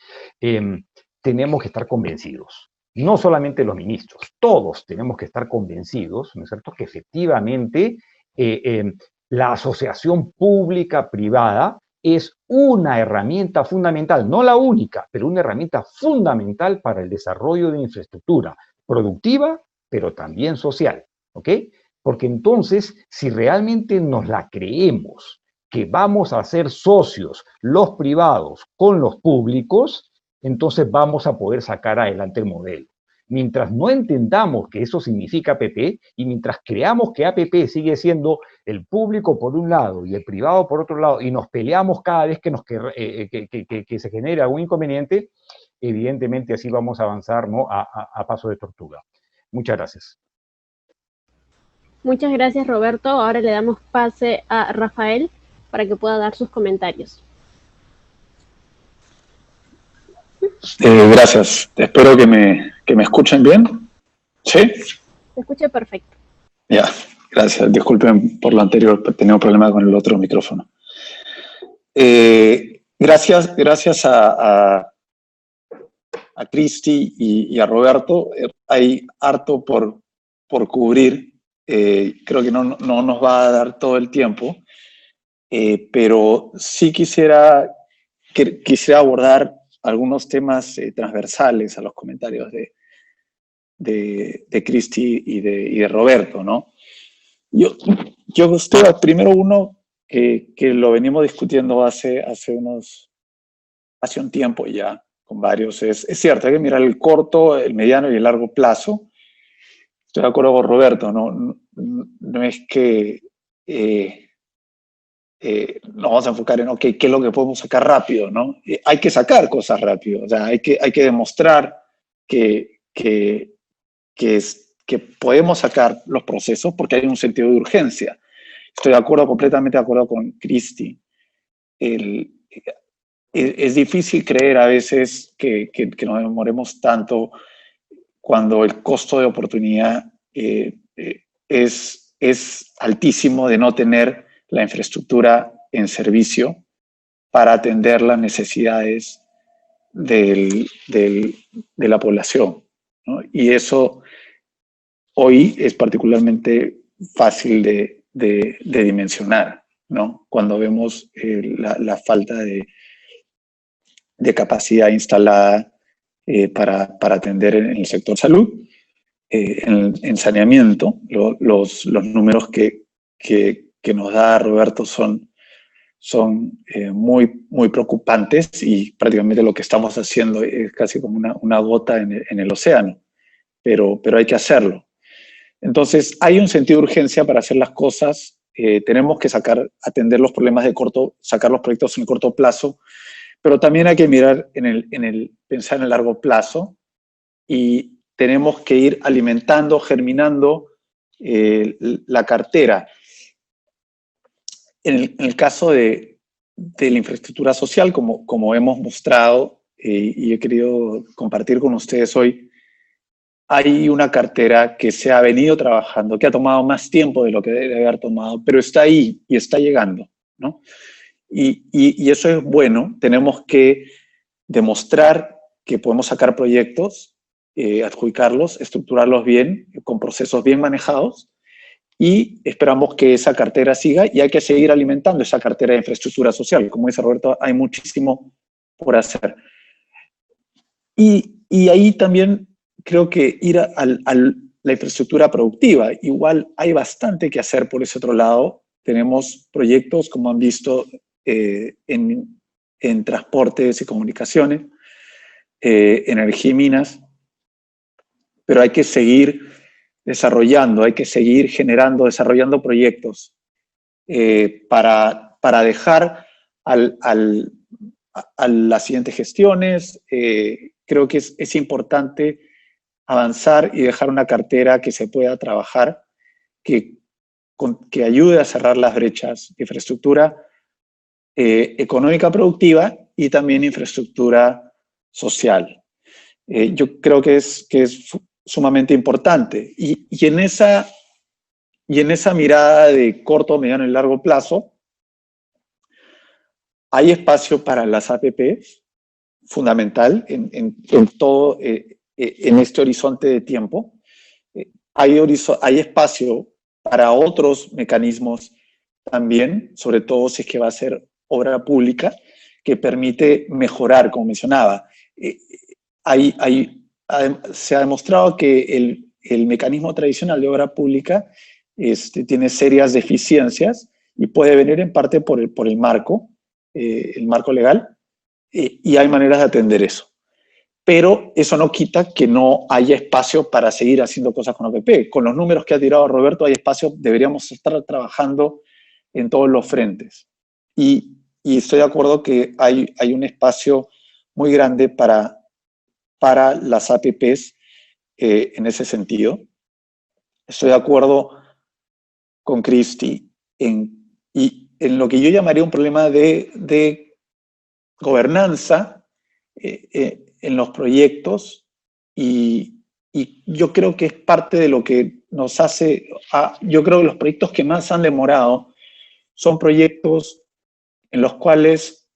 tenemos que estar convencidos. No solamente los ministros, todos tenemos que estar convencidos, ¿no es cierto?, que efectivamente la asociación pública-privada es una herramienta fundamental, no la única, pero una herramienta fundamental para el desarrollo de infraestructura productiva, pero también social, ¿ok? Porque entonces, si realmente nos la creemos, que vamos a ser socios los privados con los públicos, entonces vamos a poder sacar adelante el modelo. Mientras no entendamos que eso significa APP y mientras creamos que APP sigue siendo el público por un lado y el privado por otro lado y nos peleamos cada vez que se genera algún inconveniente, evidentemente así vamos a avanzar, ¿no?, a paso de tortuga. Muchas gracias. Muchas gracias, Roberto. Ahora le damos pase a Rafael para que pueda dar sus comentarios. Gracias. Espero que me escuchen bien. ¿Sí? Se escucha perfecto. Ya, gracias. Disculpen por lo anterior, tenía un problema con el otro micrófono. Gracias a Cristi y a Roberto. Hay harto por cubrir. Creo que no nos va a dar todo el tiempo, pero sí quisiera abordar algunos temas transversales a los comentarios de Cristi y de Roberto, ¿no? Yo primero uno que lo venimos discutiendo hace un tiempo ya con varios, es cierto, hay que mirar el corto, el mediano y el largo plazo. Estoy de acuerdo con Roberto, no es que nos vamos a enfocar en, ok, ¿qué es lo que podemos sacar rápido, no? Hay que sacar cosas rápido, o sea, hay que demostrar que podemos sacar los procesos porque hay un sentido de urgencia. Estoy completamente de acuerdo con Cristi. es difícil creer a veces que nos demoremos tanto cuando el costo de oportunidad es altísimo de no tener la infraestructura en servicio para atender las necesidades de la población, ¿no? Y eso hoy es particularmente fácil de dimensionar, ¿no? Cuando vemos la falta de capacidad instalada para atender en el sector salud. En saneamiento, los números que nos da Roberto son muy preocupantes, y prácticamente lo que estamos haciendo es casi como una gota en el océano, pero hay que hacerlo. Entonces, hay un sentido de urgencia para hacer las cosas. Tenemos que atender los problemas sacar los proyectos en el corto plazo, pero también hay que mirar pensar en el largo plazo, y tenemos que ir alimentando, germinando la cartera. En el caso de la infraestructura social, como hemos mostrado y he querido compartir con ustedes hoy, hay una cartera que se ha venido trabajando, que ha tomado más tiempo de lo que debe haber tomado, pero está ahí y está llegando, ¿no? Y eso es bueno. Tenemos que demostrar que podemos sacar proyectos, adjudicarlos, estructurarlos bien, con procesos bien manejados, y esperamos que esa cartera siga, y hay que seguir alimentando esa cartera de infraestructura social. Como dice Roberto, hay muchísimo por hacer. Y ahí también creo que ir a la infraestructura productiva. Igual hay bastante que hacer por ese otro lado. Tenemos proyectos, como han visto, en transportes y comunicaciones, energía y minas, pero hay que seguir desarrollando, hay que seguir desarrollando proyectos para dejar a las siguientes gestiones. Creo que es importante avanzar y dejar una cartera que se pueda trabajar, que ayude a cerrar las brechas de infraestructura económica productiva y también infraestructura social. Yo creo que es sumamente importante. Y en esa mirada de corto, mediano y largo plazo, hay espacio para las APPs, fundamental en todo, en este horizonte de tiempo. Hay espacio para otros mecanismos también, sobre todo si es que va a ser obra pública, que permite mejorar, como mencionaba. Se ha demostrado que el mecanismo tradicional de obra pública tiene serias deficiencias, y puede venir en parte por el marco legal, y hay maneras de atender eso. Pero eso no quita que no haya espacio para seguir haciendo cosas con APP. Con los números que ha tirado Roberto, hay espacio, deberíamos estar trabajando en todos los frentes. Y estoy de acuerdo que hay un espacio muy grande para las APPs en ese sentido. Estoy de acuerdo con Cristi en lo que yo llamaría un problema de gobernanza en los proyectos, y yo creo que es parte de lo que nos hace, yo creo que los proyectos que más han demorado son proyectos en los cuales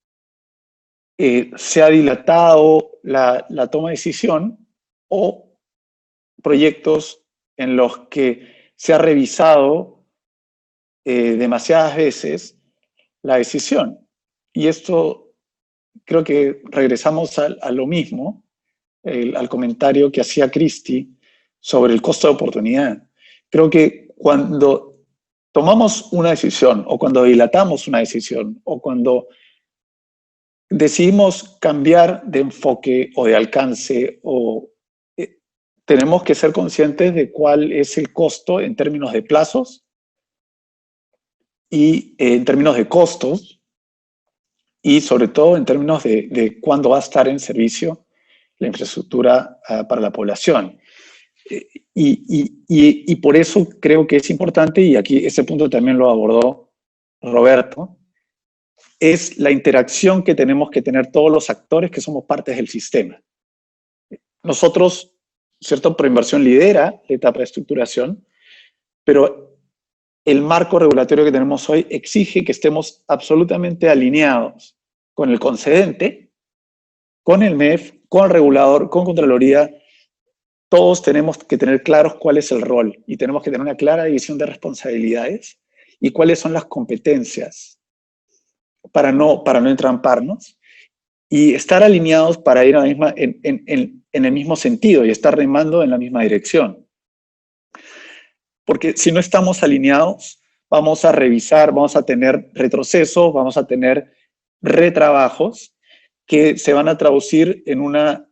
se ha dilatado la toma de decisión, o proyectos en los que se ha revisado demasiadas veces la decisión. Y esto, creo que regresamos a lo mismo, al comentario que hacía Cristi sobre el costo de oportunidad. Creo que cuando tomamos una decisión, o cuando dilatamos una decisión, o cuando decidimos cambiar de enfoque o de alcance, tenemos que ser conscientes de cuál es el costo en términos de plazos y en términos de costos, y sobre todo en términos de cuándo va a estar en servicio la infraestructura para la población. Y por eso creo que es importante, y aquí ese punto también lo abordó Roberto, es la interacción que tenemos que tener todos los actores que somos partes del sistema. Nosotros, ¿cierto? Proinversión lidera la etapa de estructuración, pero el marco regulatorio que tenemos hoy exige que estemos absolutamente alineados con el concedente, con el MEF, con el regulador, con Contraloría. Todos tenemos que tener claros cuál es el rol y tenemos que tener una clara división de responsabilidades y cuáles son las competencias para no entramparnos y estar alineados para ir en el mismo sentido y estar remando en la misma dirección. Porque si no estamos alineados, vamos a revisar, vamos a tener retrocesos, vamos a tener retrabajos que se van a traducir en una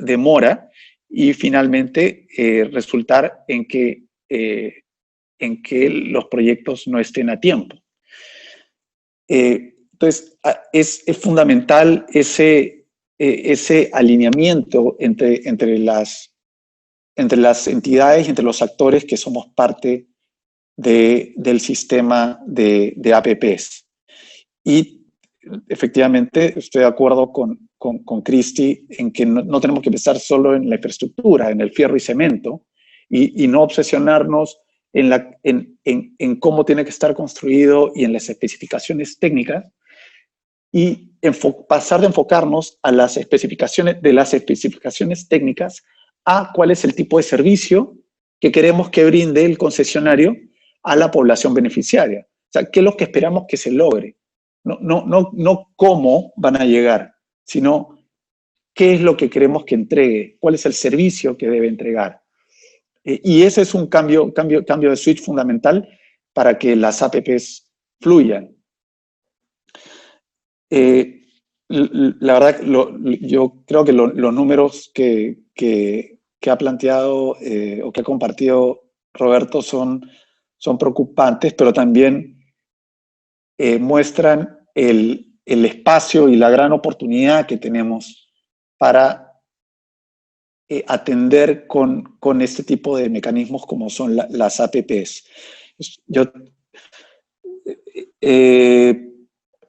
demora y finalmente resultar en que los proyectos no estén a tiempo. Entonces, es fundamental ese alineamiento entre las entidades y entre los actores que somos parte del sistema de APPs. Y efectivamente estoy de acuerdo con Cristi en que no tenemos que pensar solo en la infraestructura, en el fierro y cemento, y no obsesionarnos en cómo tiene que estar construido y en las especificaciones técnicas, y pasar de enfocarnos a las especificaciones técnicas a cuál es el tipo de servicio que queremos que brinde el concesionario a la población beneficiaria. O sea, ¿qué es lo que esperamos que se logre? No cómo van a llegar, sino qué es lo que queremos que entregue, cuál es el servicio que debe entregar. Y ese es un cambio de switch fundamental para que las APPs fluyan. La verdad, yo creo que los números que ha planteado o que ha compartido Roberto son preocupantes, pero también muestran el espacio y la gran oportunidad que tenemos para atender con este tipo de mecanismos como son las APPs.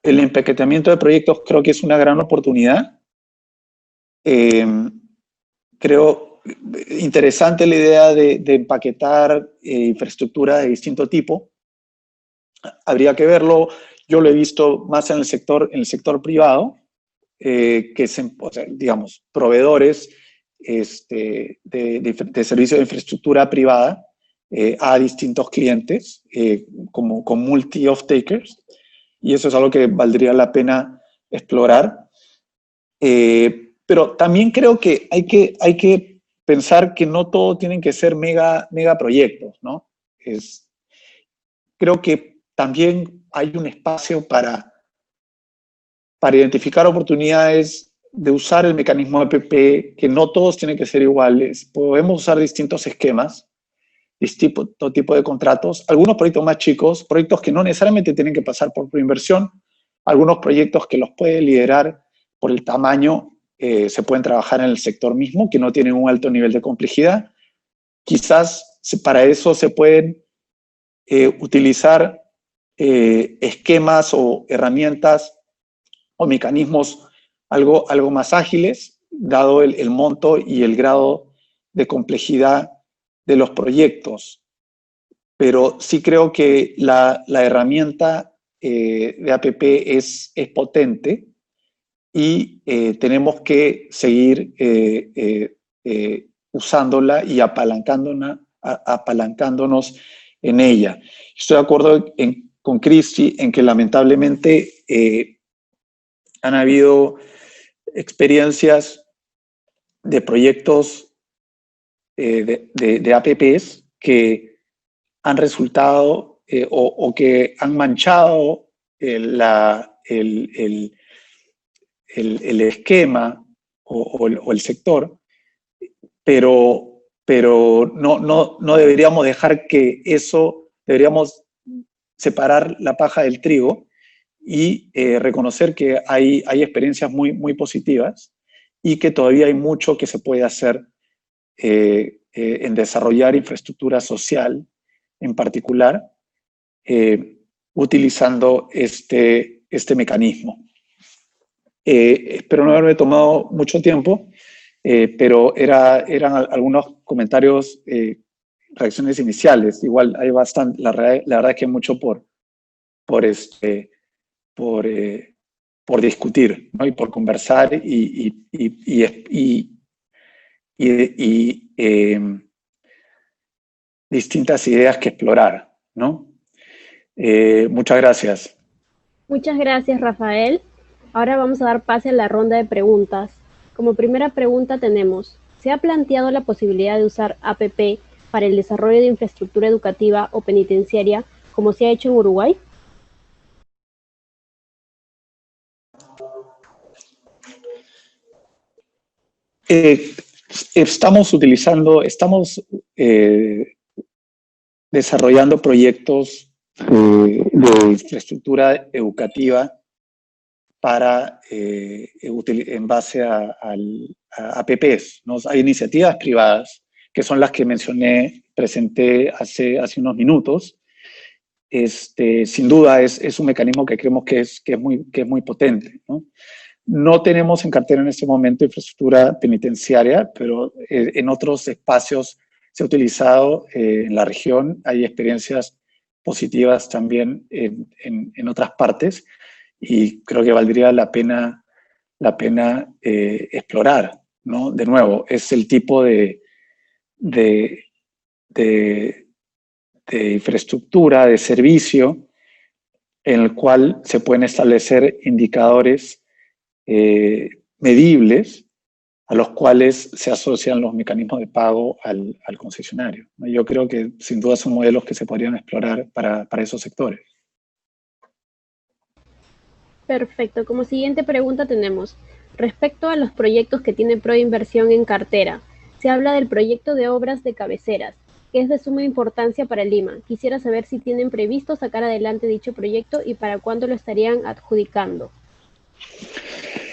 El empaquetamiento de proyectos creo que es una gran oportunidad. Creo interesante la idea de empaquetar infraestructura de distinto tipo. Habría que verlo. Yo lo he visto más en el sector privado, que o sea, digamos, proveedores de servicios de infraestructura privada a distintos clientes, como con multi-off-takers, y eso es algo que valdría la pena explorar. Pero también creo que hay que pensar que no todo tienen que ser mega proyectos, ¿no? Creo que también hay un espacio para identificar oportunidades de usar el mecanismo de APP, que no todos tienen que ser iguales. Podemos usar distintos esquemas, todo tipo de contratos, algunos proyectos más chicos, proyectos que no necesariamente tienen que pasar por inversión, algunos proyectos que los puede liderar por el tamaño, se pueden trabajar en el sector mismo, que no tienen un alto nivel de complejidad. Quizás para eso se pueden utilizar esquemas o herramientas o mecanismos algo más ágiles, dado el monto y el grado de complejidad de los proyectos. Pero sí creo que la herramienta de APP es potente y tenemos que seguir usándola y apalancándonos en ella. Estoy de acuerdo con Cristi en que lamentablemente han habido experiencias de proyectos de APPs que han resultado o que han manchado el esquema o el sector, pero no deberíamos dejar que eso, deberíamos separar la paja del trigo y reconocer que hay experiencias muy positivas y que todavía hay mucho que se puede hacer en desarrollar infraestructura social en particular, utilizando este mecanismo. Espero no haberme tomado mucho tiempo, pero eran algunos comentarios, reacciones iniciales. Igual hay bastante, la verdad es que hay mucho por discutir, ¿no? Y por conversar distintas ideas que explorar, ¿no? Muchas gracias. Muchas gracias, Rafael. Ahora vamos a dar pase a la ronda de preguntas. Como primera pregunta tenemos, ¿se ha planteado la posibilidad de usar APP para el desarrollo de infraestructura educativa o penitenciaria como se ha hecho en Uruguay? Estamos desarrollando proyectos de infraestructura educativa para, en base a APPs, ¿no? Hay iniciativas privadas, que son las que presenté hace unos minutos. Sin duda es un mecanismo que creemos que es muy potente, ¿no? No tenemos en cartera en este momento infraestructura penitenciaria, pero en otros espacios se ha utilizado en la región. Hay experiencias positivas también en otras partes y creo que valdría la pena explorar, ¿no? De nuevo, es el tipo de infraestructura, de servicio, en el cual se pueden establecer indicadores medibles a los cuales se asocian los mecanismos de pago al concesionario. Yo creo que sin duda son modelos que se podrían explorar para esos sectores. Perfecto. Como siguiente pregunta tenemos, respecto a los proyectos que tiene Proinversión en cartera, se habla del proyecto de obras de cabeceras, que es de suma importancia para Lima. Quisiera saber si tienen previsto sacar adelante dicho proyecto y para cuándo lo estarían adjudicando.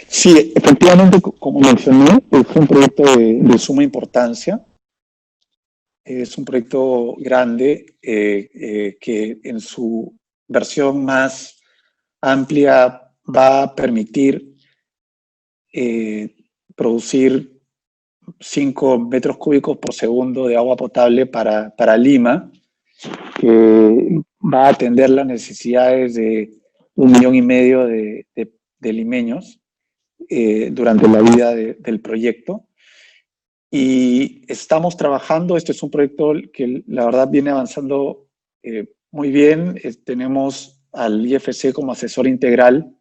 Sí, efectivamente, como mencioné, es un proyecto de suma importancia. Es un proyecto grande que en su versión más amplia va a permitir producir 5 metros cúbicos por segundo de agua potable para Lima, que va a atender las necesidades de 1,5 millones de limeños durante la vida del proyecto. Y estamos trabajando, este es un proyecto que la verdad viene avanzando muy bien. Tenemos al IFC como asesor integral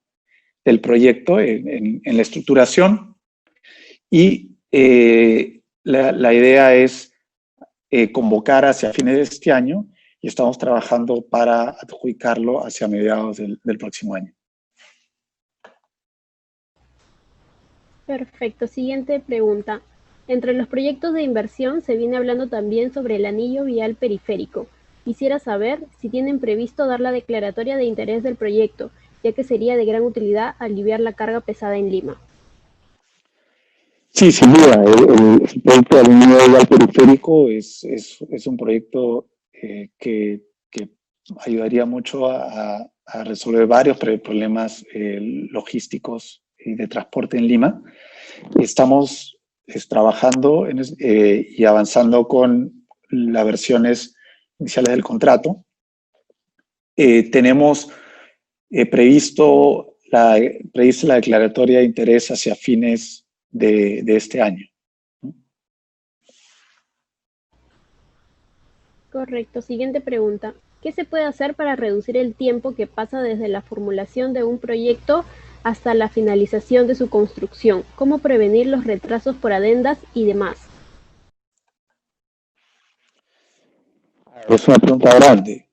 del proyecto en la estructuración y la idea es convocar hacia fines de este año y estamos trabajando para adjudicarlo hacia mediados del próximo año. Perfecto. Siguiente pregunta. Entre los proyectos de inversión se viene hablando también sobre el anillo vial periférico. Quisiera saber si tienen previsto dar la declaratoria de interés del proyecto, ya que sería de gran utilidad aliviar la carga pesada en Lima. Sí, sin duda. El proyecto del anillo vial periférico es un proyecto que ayudaría mucho a resolver varios problemas logísticos y de transporte en Lima. Estamos trabajando y avanzando con las versiones iniciales del contrato. Tenemos prevista la declaratoria de interés hacia fines de este año. Correcto. Siguiente pregunta. ¿Qué se puede hacer para reducir el tiempo que pasa desde la formulación de un proyecto hasta la finalización de su construcción? ¿Cómo prevenir los retrasos por adendas y demás? Es una pregunta grande.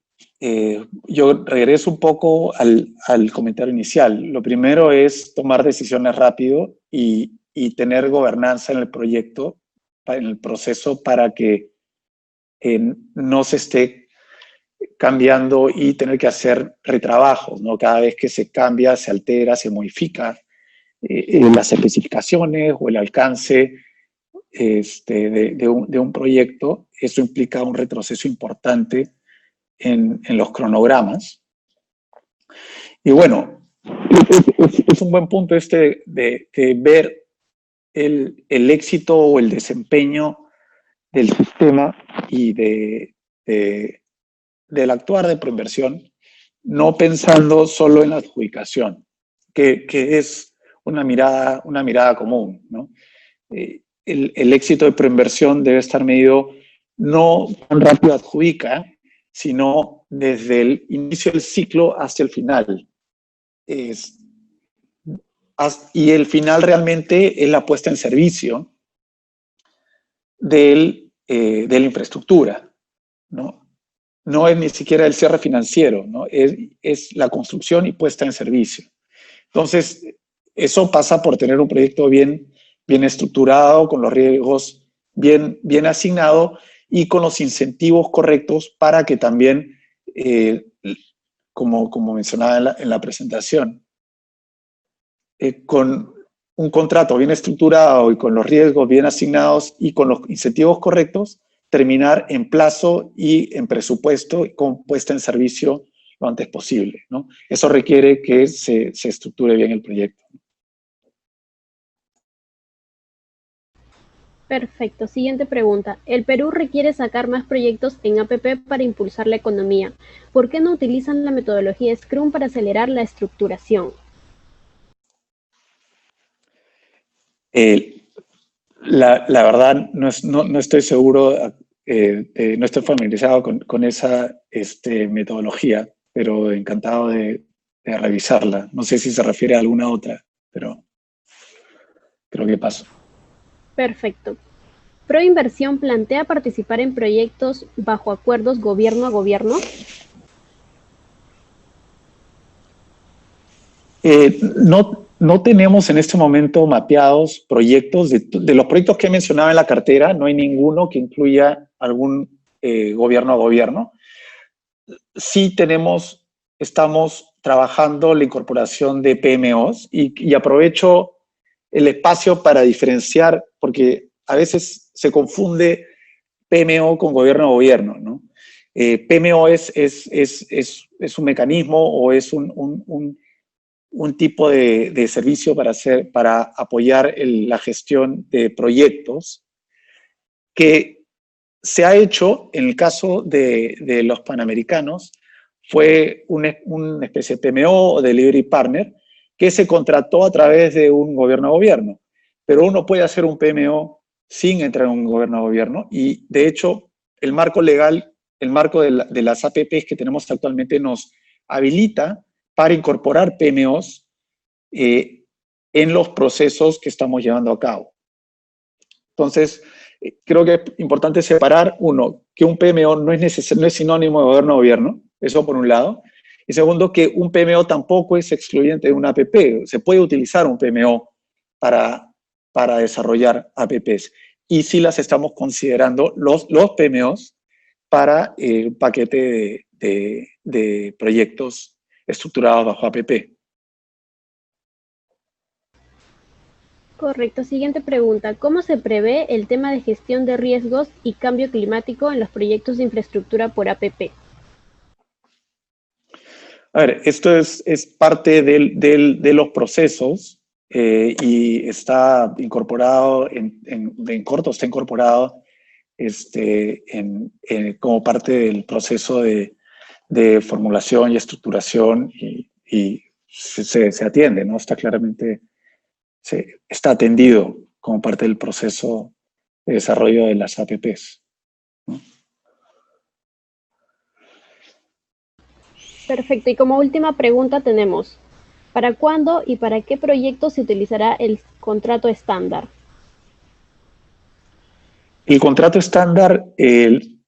Yo regreso un poco al comentario inicial. Lo primero es tomar decisiones rápido y tener gobernanza en el proyecto, en el proceso, para que no se esté cambiando y tener que hacer retrabajos, ¿no? Cada vez que se cambia, se altera, se modifica las especificaciones o el alcance de un proyecto. Eso implica un retroceso importante en los cronogramas Y bueno, es un buen punto este de ver el éxito o el desempeño del sistema y del actuar de proinversión, no pensando solo en la adjudicación, que es una mirada común, ¿no? El éxito de proinversión debe estar medido no cuán rápido adjudica, sino desde el inicio del ciclo hasta el final. Y el final realmente es la puesta en servicio de la infraestructura, ¿no? No es ni siquiera el cierre financiero, ¿no? Es la construcción y puesta en servicio. Entonces, eso pasa por tener un proyecto bien estructurado, con los riesgos bien asignados y con los incentivos correctos para que también, como mencionaba en la presentación, con un contrato bien estructurado y con los riesgos bien asignados y con los incentivos correctos, terminar en plazo y en presupuesto con puesta en servicio lo antes posible, ¿no? Eso requiere que se estructure bien el proyecto. Perfecto. Siguiente pregunta. El Perú requiere sacar más proyectos en APP para impulsar la economía. ¿Por qué no utilizan la metodología Scrum para acelerar la estructuración? La verdad, no estoy seguro, no estoy familiarizado con esa metodología, pero encantado de revisarla. No sé si se refiere a alguna otra, pero creo que paso. Perfecto. ¿Proinversión plantea participar en proyectos bajo acuerdos gobierno a gobierno? No tenemos en este momento mapeados proyectos. De los proyectos que he mencionado en la cartera, no hay ninguno que incluya algún gobierno a gobierno. Sí estamos trabajando la incorporación de PMOs y aprovecho el espacio para diferenciar, porque a veces se confunde PMO con gobierno a gobierno, ¿no? PMO es un mecanismo o es un tipo de servicio para apoyar la gestión de proyectos que se ha hecho en el caso de los panamericanos. Fue una especie de PMO o Delivery Partner que se contrató a través de un gobierno a gobierno. Pero uno puede hacer un PMO sin entrar en un gobierno a gobierno y, de hecho, el marco legal, el marco de las APPs que tenemos actualmente nos habilita para incorporar PMOs en los procesos que estamos llevando a cabo. Entonces, creo que es importante separar, uno, que un PMO no es sinónimo de gobierno a gobierno, eso por un lado, y segundo, que un PMO tampoco es excluyente de una APP. Se puede utilizar un PMO para desarrollar APPs, y sí las estamos considerando los PMOs para el paquete de proyectos estructurados bajo APP. Correcto. Siguiente pregunta. ¿Cómo se prevé el tema de gestión de riesgos y cambio climático en los proyectos de infraestructura por APP? A ver, esto es parte de los procesos y está incorporado en corto, está incorporado como parte del proceso de formulación y estructuración y se atiende, ¿no? Está claramente, está atendido como parte del proceso de desarrollo de las APPs, ¿no? Perfecto. Y como última pregunta tenemos, ¿para cuándo y para qué proyecto se utilizará el contrato estándar? El contrato estándar, el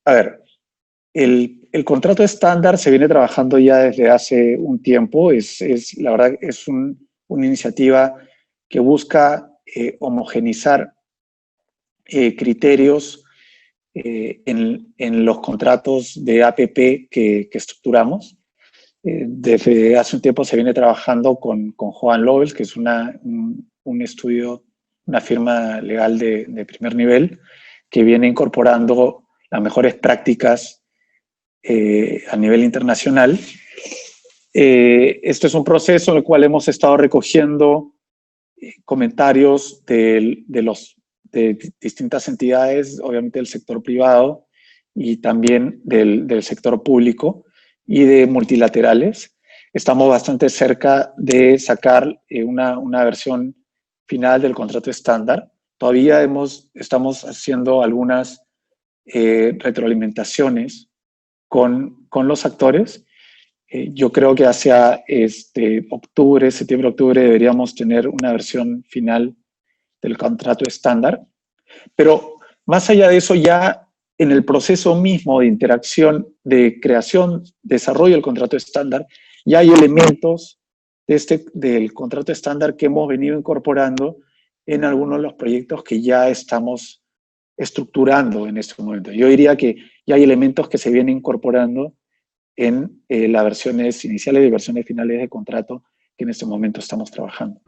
contrato estándar se viene trabajando ya desde hace un tiempo. La verdad, es una iniciativa que busca homogenizar criterios en los contratos de APP que estructuramos. Desde hace un tiempo se viene trabajando con Hogan Lovells, que es un estudio, una firma legal de primer nivel, que viene incorporando las mejores prácticas a nivel internacional Esto es un proceso en el cual hemos estado recogiendo comentarios de distintas entidades, obviamente del sector privado y también del sector público y de multilaterales. Estamos bastante cerca de sacar una versión final del contrato estándar. Todavía estamos haciendo algunas retroalimentaciones con los actores. Yo creo que hacia septiembre-octubre deberíamos tener una versión final del contrato estándar. Pero más allá de eso, ya en el proceso mismo de interacción, de creación, desarrollo del contrato estándar, ya hay elementos del contrato estándar que hemos venido incorporando en algunos de los proyectos que ya estamos estructurando en este momento. Yo diría que ya hay elementos que se vienen incorporando en las versiones iniciales y versiones finales de contrato que en este momento estamos trabajando.